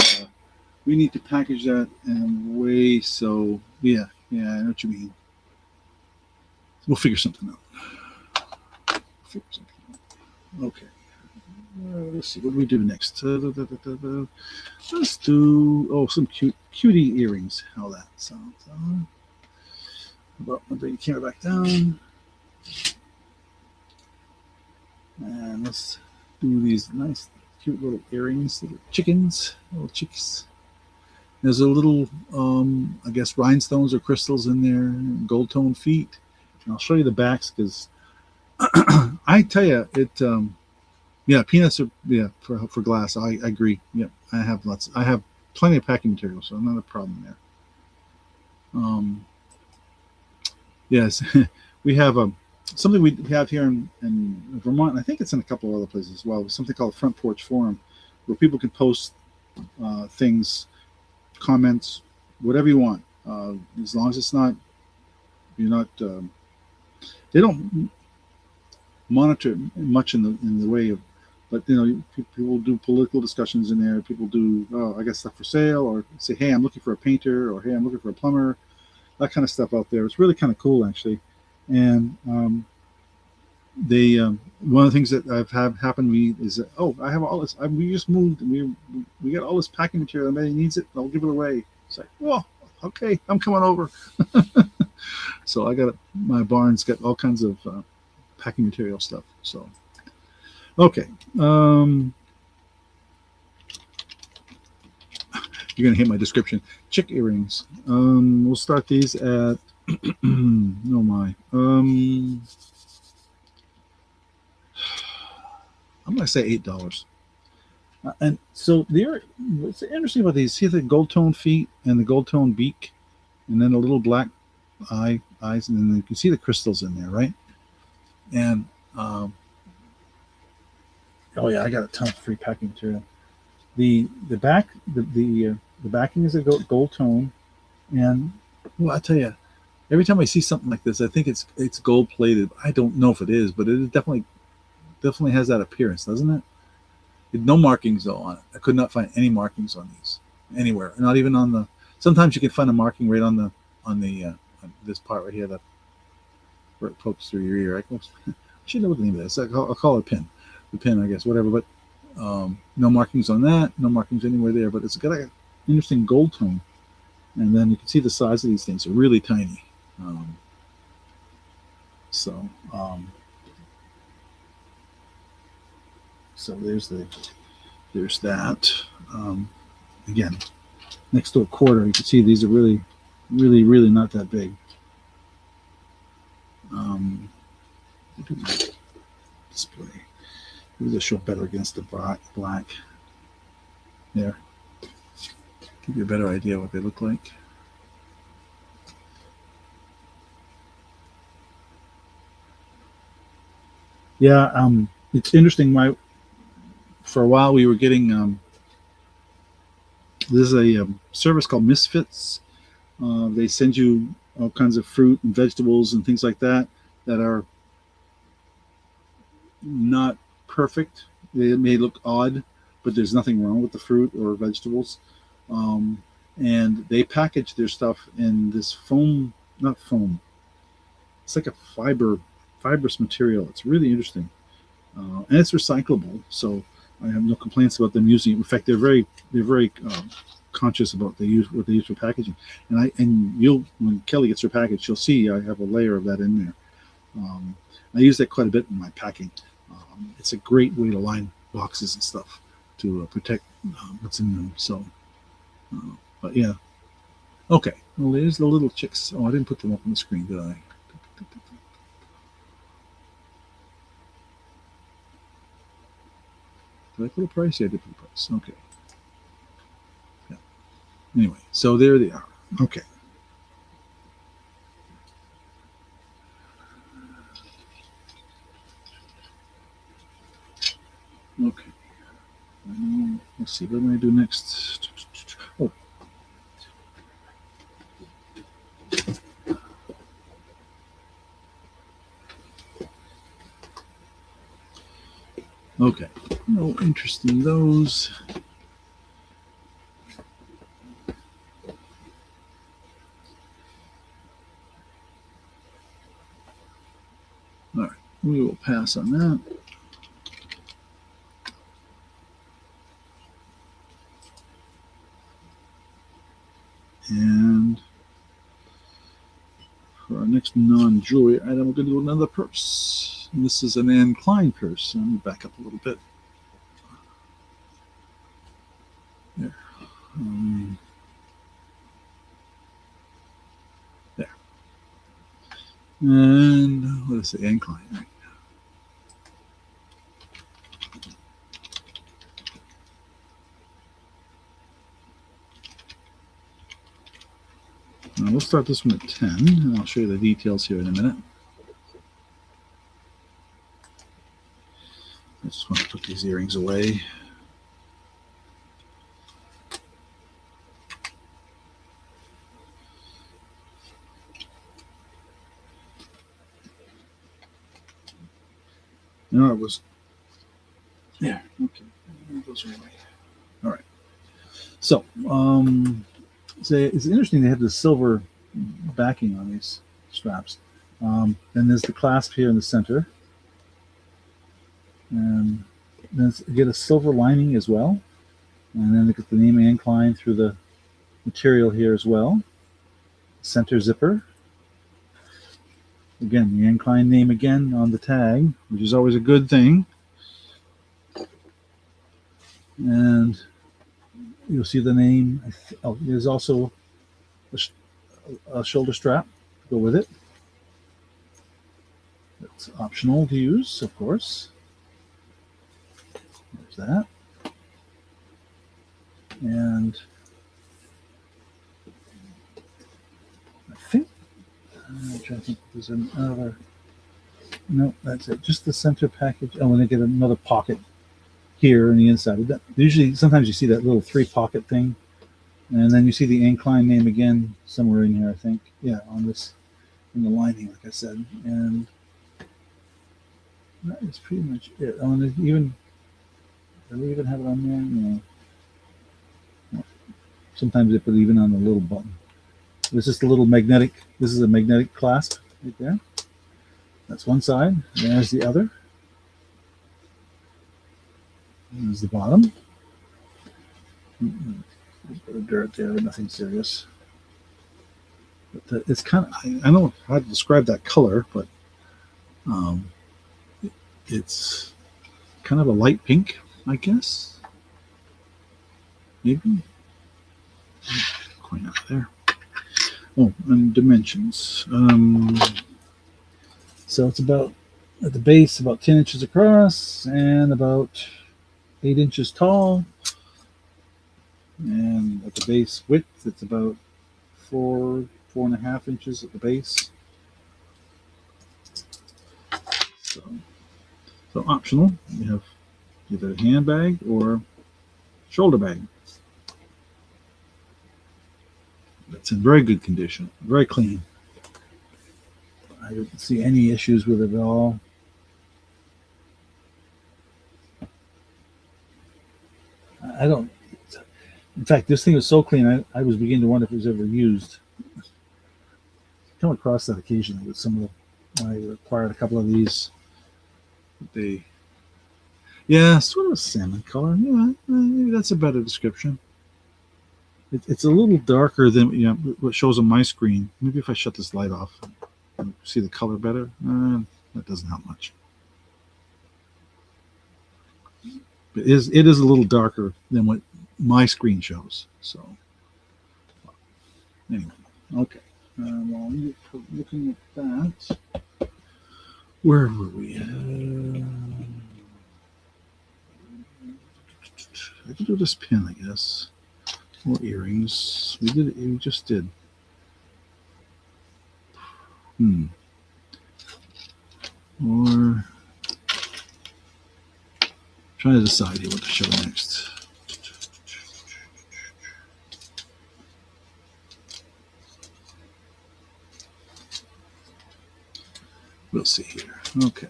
need to package that in a way so yeah, I know what you mean. We'll figure something out. Okay. Let's see what do we do next. Let's do some cutie earrings. How that sounds. Well, I'll bring the camera back down, and let's do these nice, cute little earrings, little chickens, little chicks. There's a little, I guess, rhinestones or crystals in there, gold tone feet. And I'll show you the backs because I tell you, it. Yeah, peanuts are for glass. I agree. Yeah, I have plenty of packing material, so not a problem there. Yes, we have something we have here in Vermont. And I think it's in a couple of other places as well. Something called Front Porch Forum, where people can post things, comments, whatever you want, as long as it's not they don't monitor much in the way of. But people do political discussions in there. People do, I got stuff for sale, or say, hey, I'm looking for a painter, or hey, I'm looking for a plumber. That kind of stuff out there. It's really kind of cool, actually. And they one of the things that I've had happen to me is that, I have all this. We just moved, and we got all this packing material. Anybody needs it, I'll give it away. It's like, well, okay, I'm coming over. So I got my barn's got all kinds of packing material stuff. So. Okay. You're going to hate my description. Chick earrings. We'll start these at, oh my. I'm going to say $8. And so what's interesting about these, see the gold tone feet and the gold tone beak, and then a little black eyes, and then you can see the crystals in there, right? And, oh yeah, I got a ton of free packing material. The back, the backing is a gold tone, and well, I tell you, every time I see something like this, I think it's gold plated. I don't know if it is, but it definitely has that appearance, doesn't it? No markings though on it. I could not find any markings on these anywhere. Not even on the. Sometimes you can find a marking right on on this part right here, that where it pokes through your ear. I should know what the name of this. I'll call it a pin, the pin, I guess, whatever. But no markings on that. No markings anywhere there. But it's got an interesting gold tone, and then you can see the size of these things. They're really tiny. So there's that. Again, next to a quarter, you can see these are really, really, really not that big. Display. Maybe they'll show better against the black. There. Give you a better idea what they look like. Yeah, it's interesting. For a while we were getting this is a service called Misfits. They send you all kinds of fruit and vegetables and things like that are not perfect. They may look odd, but there's nothing wrong with the fruit or vegetables. And they package their stuff in this foam, not foam. It's like a fibrous material. It's really interesting, and it's recyclable. So I have no complaints about them using it. In fact, they're very conscious about what they use for packaging. And when Kelly gets her package, she'll see I have a layer of that in there. I use that quite a bit in my packing. It's a great way to line boxes and stuff to protect what's in them. So, but yeah, okay. Well, there's the little chicks. Oh, I didn't put them up on the screen, did I? Did I put a price? Yeah, I did put a price. Okay. Yeah. Anyway, so there they are. Okay. Okay. Let's see. What am I do next? Oh. Okay. No interest in those. All right. We will pass on that. And for our next non-jewelry item, we're going to do another purse. And this is an Anne Klein purse. Let me back up a little bit. There. There. And what is it? Anne Klein. Right. Now we'll start this one at 10, and I'll show you the details here in a minute. I just want to put these earrings away. No, it was there. Okay, those are away. All right. So, it's interesting they have the silver backing on these straps. And there's the clasp here in the center. And then you get a silver lining as well. And then you get the name Anne Klein through the material here as well. Center zipper. Again, the Anne Klein name again on the tag, which is always a good thing. And you'll see the name. Oh, there's also a shoulder strap to go with it. It's optional to use, of course. There's that. And I think, I'm trying to think if there's another. No, that's it. Just the center package. Oh, and they get another pocket here on the inside. Usually, sometimes you see that little 3-pocket thing. And then you see the Anne Klein name again somewhere in here, I think. Yeah, on this. and the lining, like I said, and that is pretty much it. Oh, and even do we even have it on there? No. Sometimes they put it even on the little button. This is the little magnetic. This is a magnetic clasp right there. That's one side. There's the other. There's the bottom. There's a bit of dirt there, but nothing serious. But it's kind of, I don't know how to describe that color, but it's kind of a light pink, I guess. Maybe. Quite out there. Oh, and dimensions. So it's about, at the base, about 10 inches across and about 8 inches tall. And at the base width, it's about 4.5 inches at the base. So optional. You have either a handbag or shoulder bag. It's in very good condition, very clean. I didn't see any issues with it at all. I don't. In fact, this thing was so clean, I was beginning to wonder if it was ever used. I come across that occasionally with some of the, when I acquired a couple of these. Yeah, sort of a salmon color. Yeah, maybe that's a better description. It's a little darker than what shows on my screen. Maybe if I shut this light off, see the color better. That doesn't help much. But it is a little darker than what my screen shows. So anyway, okay. While you're looking at that, where were we? I could do this pin, I guess. More earrings. We just did. Or trying to decide here what to show next. We'll see here. Okay.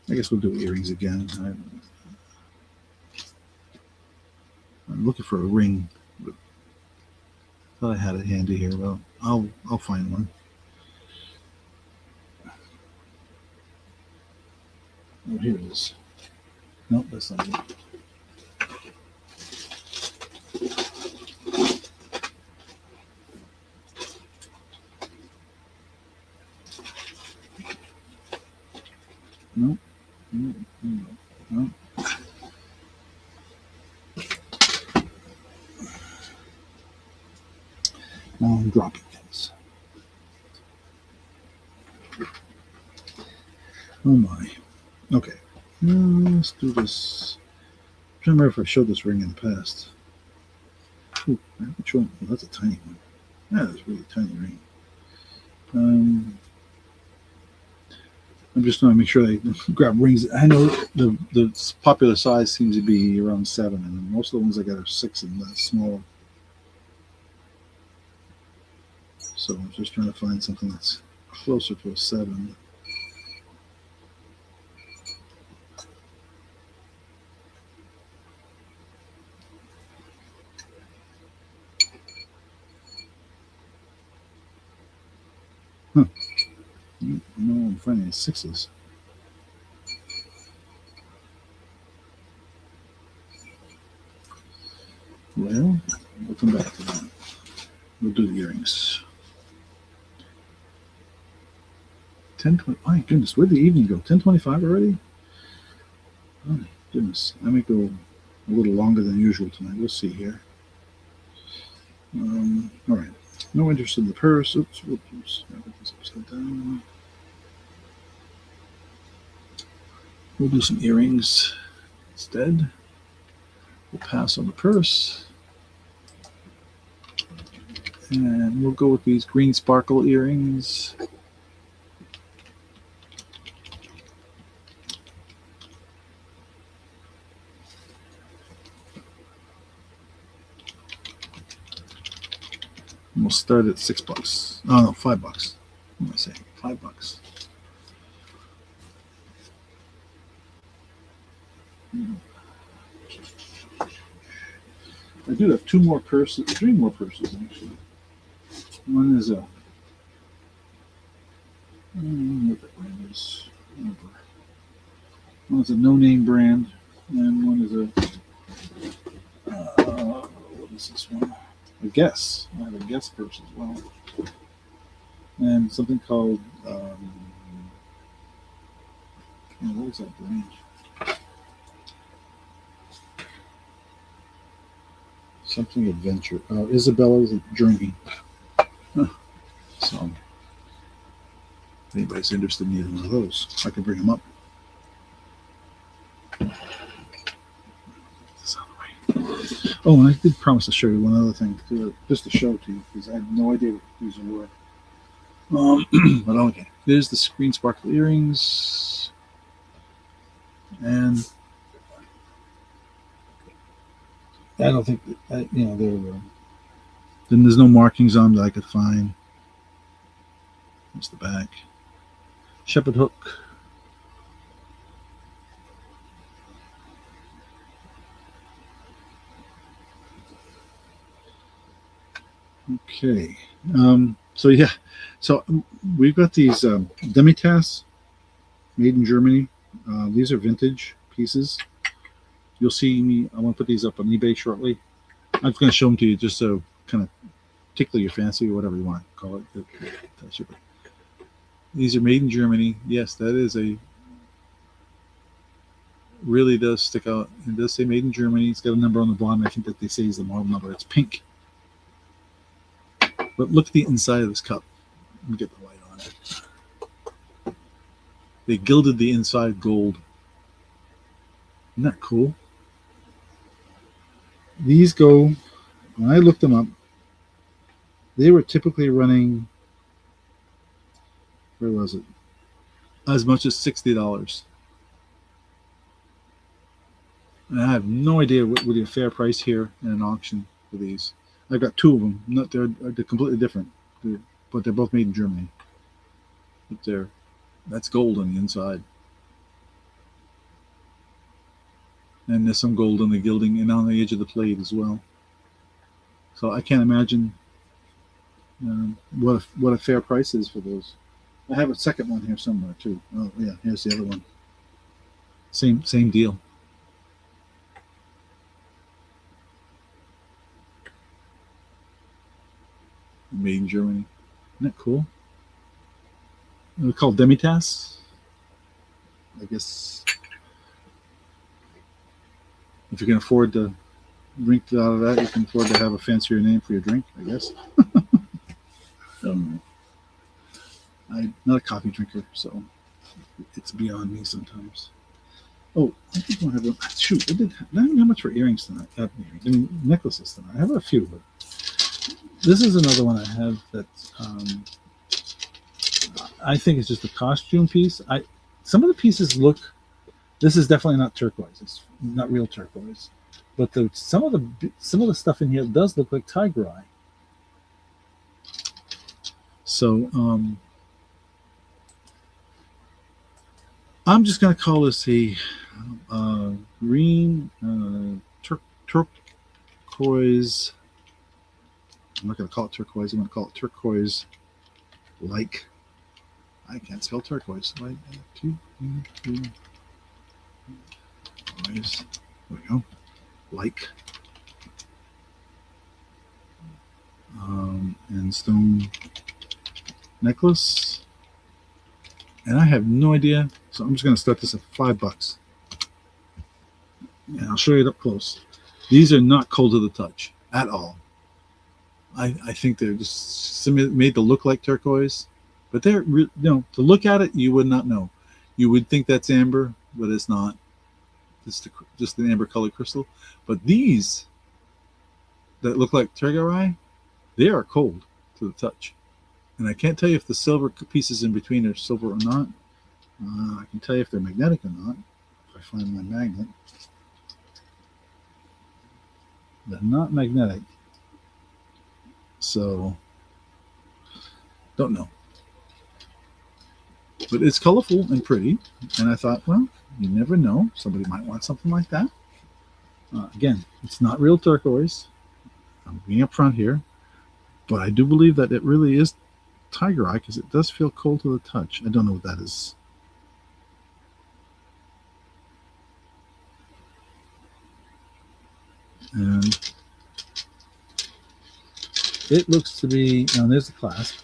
I guess we'll do earrings again. I'm looking for a ring. Thought I had it handy here. Well, I'll find one. Oh, here it is. Nope, that's not it. Nope. Nope. Now I'm dropping things. Oh my. Okay. Let's do this. I'm trying to remember if I showed this ring in the past. Ooh, I haven't shown. Oh, that's a tiny one. Yeah, that's a really tiny ring. I'm just trying to make sure I grab rings. I know the popular size seems to be around 7, and most of the ones I got are 6 and smaller. So I'm just trying to find something that's closer to a 7. Huh. No, I'm finding 6s. Well, we'll come back to that. We'll do the earrings. 10:20. My goodness, where'd the evening go? 10:25 already? Oh my goodness. I may go a little longer than usual tonight. We'll see here. All right. No interest in the purse. Oops. I put this upside down. We'll do some earrings instead. We'll pass on the purse. And we'll go with these green sparkle earrings. we'll start at $6. Oh no, $5. What am I saying? $5. I do have three more purses actually. One is a what that brand is. One's a no-name brand, and one is what is this one? A Guess. I have a Guess purse as well, and something called what is that brand? Something Adventure. Isabella's Journey. Huh. So, if anybody's interested in either one of those, I can bring them up. Oh, and I did promise to show you one other thing, just to show to you, because I had no idea what these were. But okay, there's the Green Sparkle earrings, and I don't think that, they're. Then there's no markings on them that I could find. There's the back. Shepherd hook. Okay. So yeah. So we've got these Demitas made in Germany. These are vintage pieces. You'll see me. I want to put these up on eBay shortly. I'm just going to show them to you just so kind of tickle your fancy or whatever you want to call it. These are made in Germany. Yes, that is really does stick out. It does say made in Germany. It's got a number on the bottom. I think that they say is the model number. It's pink. But look at the inside of this cup. Let me get the light on it. They gilded the inside gold. Isn't that cool? These go, when I looked them up, they were typically running, where was it? As much as $60. And I have no idea what would be a fair price here in an auction for these. I've got two of them. They're completely different, but they're both made in Germany. But that's gold on the inside. And there's some gold on the gilding and on the edge of the plate as well. So I can't imagine what a fair price is for those. I have a second one here somewhere too. Oh yeah, here's the other one. Same deal. Made in Germany. Isn't that cool? They're called Demitas. I guess if you can afford to drink out of that, you can afford to have a fancier name for your drink, I guess. I'm not a coffee drinker, so it's beyond me sometimes. Oh, I think I have a shoot. I didn't have much for earrings tonight. Necklaces tonight. I have a few, but this is another one I have that I think it's just a costume piece. Some of the pieces look. This is definitely not turquoise. It's not real turquoise, but some of the stuff in here does look like tiger eye. So I'm just going to call this a green turquoise. I'm not going to call it turquoise. I'm going to call it turquoise like. I can't spell turquoise. Like turquoise. There we go. Like. And stone necklace. And I have no idea. So I'm just going to start this at $5. And I'll show you it up close. These are not cold to the touch at all. I think they're just made to look like turquoise, but they're to look at it you would not know. You would think that's amber, but it's not. It's just an amber colored crystal. But these that look like tiger eye, they are cold to the touch, and I can't tell you if the silver pieces in between are silver or not. I can tell you if they're magnetic or not if I find my magnet. They're not magnetic. So Don't know. But it's colorful and pretty. And I thought, well, you never know. Somebody might want something like that. Again, it's not real turquoise. I'm being upfront here. But I do believe that it really is tiger eye because it does feel cold to the touch. I don't know what that is. And it looks to be, and there's the clasp.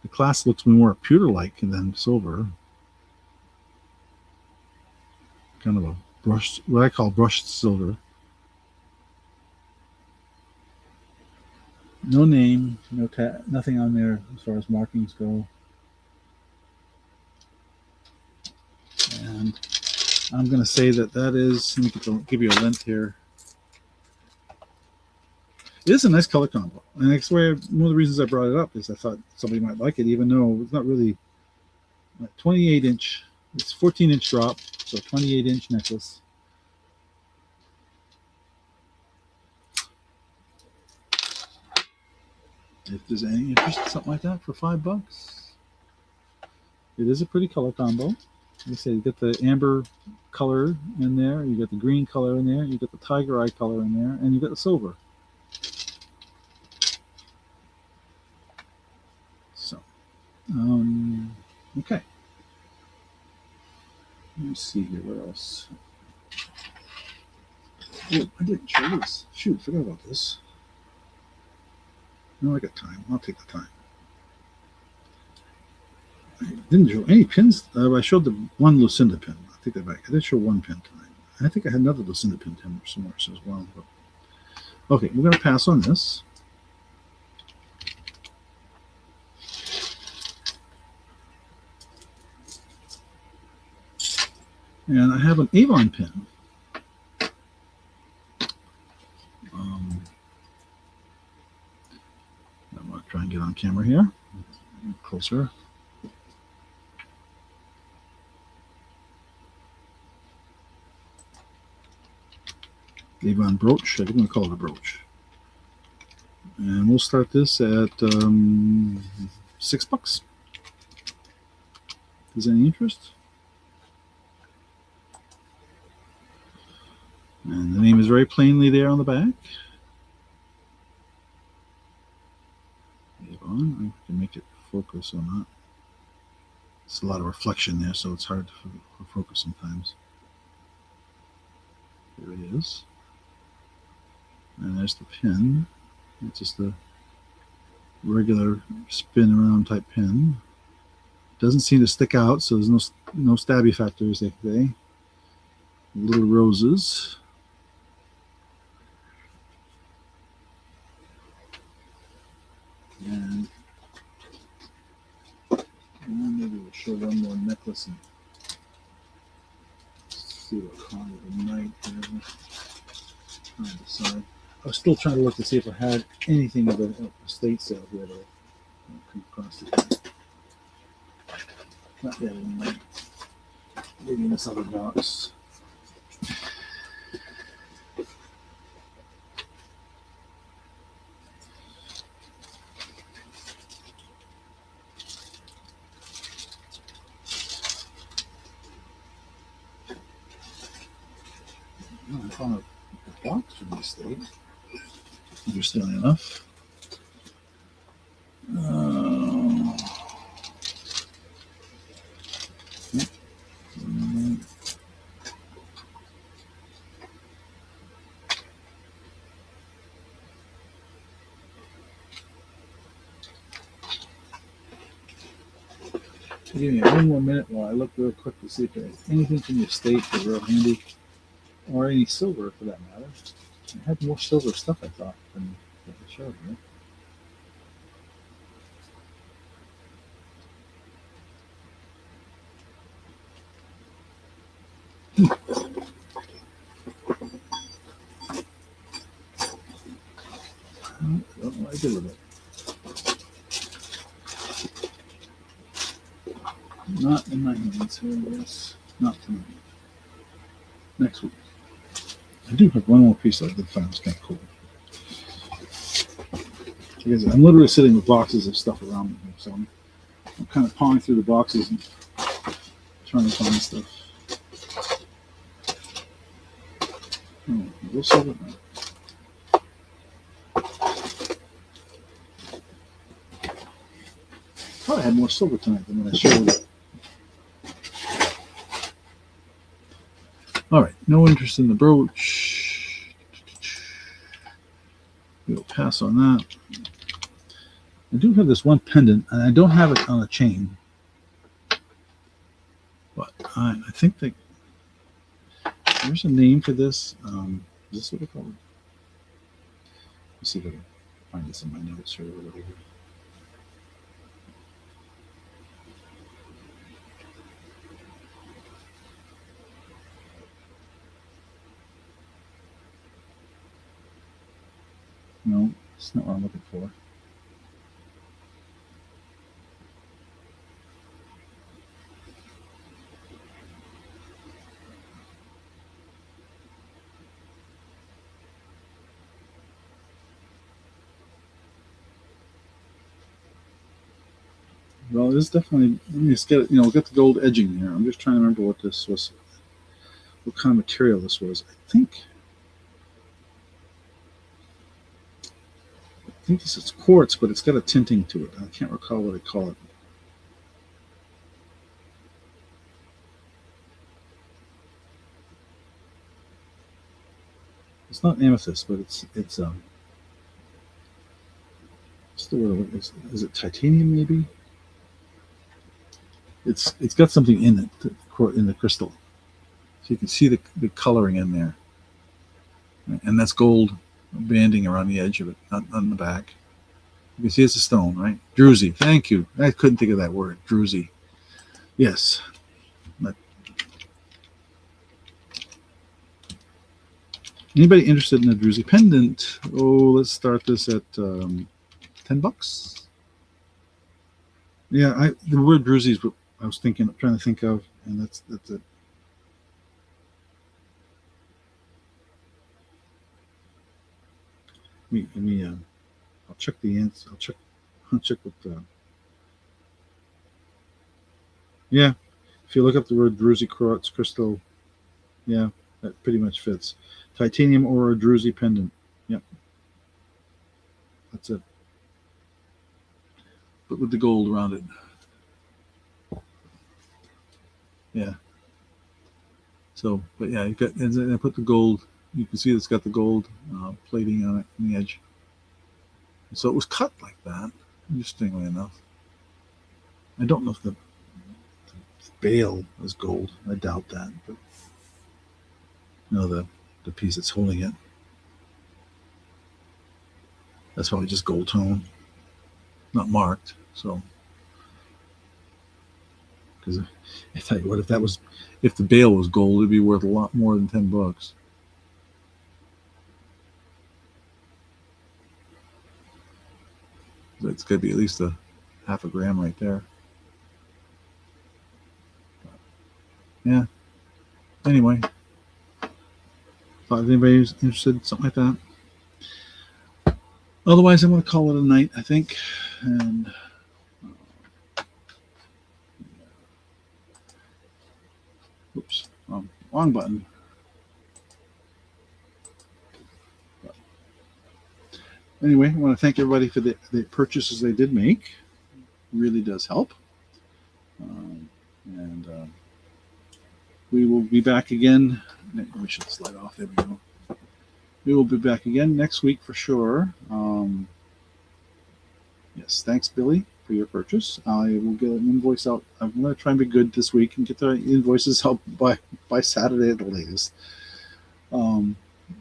The clasp looks more pewter-like than silver. Kind of a brushed, what I call brushed silver. No name, nothing on there as far as markings go. And I'm going to say that is, let me give you a length here. It is a nice color combo. And that's why one of the reasons I brought it up is I thought somebody might like it, even though it's not really 28-inch. It's 14-inch drop, so 28-inch necklace. If there's any interest in something like that for $5, it is a pretty color combo. Like I said, you get the amber color in there, you get the green color in there, you get the tiger eye color in there, and you get the silver. So, okay. Let me see here. What else? Oh, I didn't show this. Shoot, forgot about this. No, I got time. I'll take the time. I didn't show any pins. I showed the one Lucinda pin. I'll take that back. I did show one pin tonight. I think I had another Lucinda pin somewhere as well. But okay, we're going to pass on this. And I have an Avon pin. I'm going to try and get on camera here. Closer. Avon brooch. I think I'm going to call it a brooch. And we'll start this at $6. Is any interest? And the name is very plainly there on the back. Avon. I can make it focus or not. It's a lot of reflection there, so it's hard to focus sometimes. There it is. And there's the pin. It's just a regular spin around type pin. Doesn't seem to stick out, so there's no stabby factor, as they say. Little roses. And maybe we'll show one more necklace and see what kind of a night here. Trying to decide. I was still trying to look to see if I had anything of a estate sale here to come across it. Not yet, anyway. Maybe in this other box. Oh, I found a box from the estate. Interestingly enough. Give me one more minute while I look real quick to see if there's anything from the estate that's real handy, or any silver for that matter. I had more silver stuff, I thought, than the show here. I don't know what I did with it. Not in my hands here, I guess. Not tonight. Next week. I do have one more piece I did find was kind of cool. Because I'm literally sitting with boxes of stuff around me, so I'm kind of pawing through the boxes and trying to find stuff. Oh, this silver. I thought I had more silver tonight than when I showed it. All right, no interest in the brooch. We'll pass on that. I do have this one pendant, and I don't have it on a chain. But I think that there's a name for this. Is this what they call it? Let's see if I can find this in my notes here. No, it's not what I'm looking for. Well, it's definitely, let me just get it, got the gold edging here. I'm just trying to remember what this was, what kind of material this was. I think this is quartz, but it's got a tinting to it. I can't recall what I call it. It's not amethyst, but it's what's the word? Is it titanium maybe? It's got something in it, in the crystal, so you can see the coloring in there, and that's gold banding around the edge of it, not on the back. You can see it's a stone, right? Druzy, thank you. I couldn't think of that word, druzy. Yes. Anybody interested in a druzy pendant? Oh, let's start this at $10. Yeah, the word druzy is what I was trying to think of, and that's it. Let me I'll check the answer. I'll check with yeah. If you look up the word druzy quartz crystal, yeah, that pretty much fits. Titanium or a druzy pendant. Yep. That's it. But with the gold around it. Yeah. So, but yeah, you got, and I put the gold. You can see it's got the gold plating on it on the edge. So it was cut like that, interestingly enough. I don't know if the bale is gold. I doubt that, but the piece that's holding it, that's probably just gold tone, not marked. So, because I tell you what, if the bale was gold, it'd be worth a lot more than $10. It's got to be at least a half a gram right there. Yeah. Anyway, thought anybody was interested in something like that. Otherwise, I'm going to call it a night, I think. And oops, wrong button. Anyway, I want to thank everybody for the purchases they did make. It really does help. And we will be back again. We should slide off. There we go. We will be back again next week for sure. Yes, thanks, Billy, for your purchase. I will get an invoice out. I'm going to try and be good this week and get the invoices out by Saturday at the latest.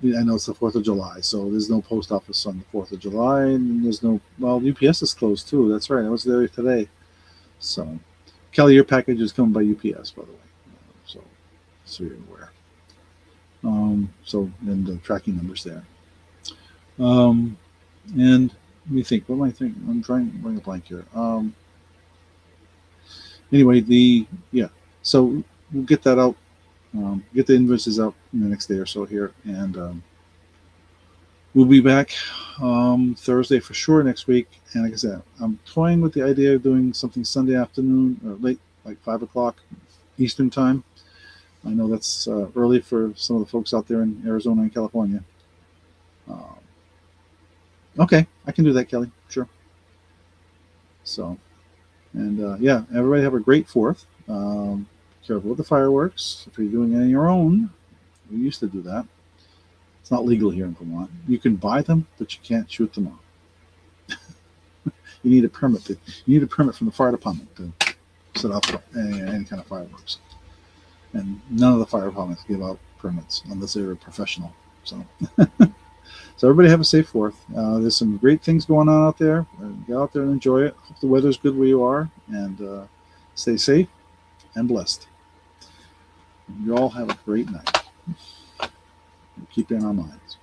I know it's the 4th of July, so there's no post office on the 4th of July, and there's no, well, UPS is closed too. That's right. I was there today. So, Kelly, your package is coming by UPS, by the way. So you're aware. And the tracking number's there. And let me think. What am I thinking? I'm trying to bring a blank here. Anyway, so we'll get that out. Get the invoices out in the next day or so here, and We'll be back Thursday for sure next week. And like I said, I'm toying with the idea of doing something Sunday afternoon or late, like 5 o'clock Eastern time. I know that's early for some of the folks out there in Arizona and California. Okay, I can do that, Kelly. Sure. So, and yeah, everybody have a great 4th. Careful with the fireworks. If you're doing it on your own, we used to do that. It's not legal here in Vermont. You can buy them, but you can't shoot them off. You need a permit. You need a permit from the fire department to set off any kind of fireworks. And none of the fire departments give out permits unless they're a professional. So, so everybody have a safe 4th. There's some great things going on out there. Get out there and enjoy it. Hope the weather's good where you are, and stay safe and blessed. You all have a great night. Keep it in our minds.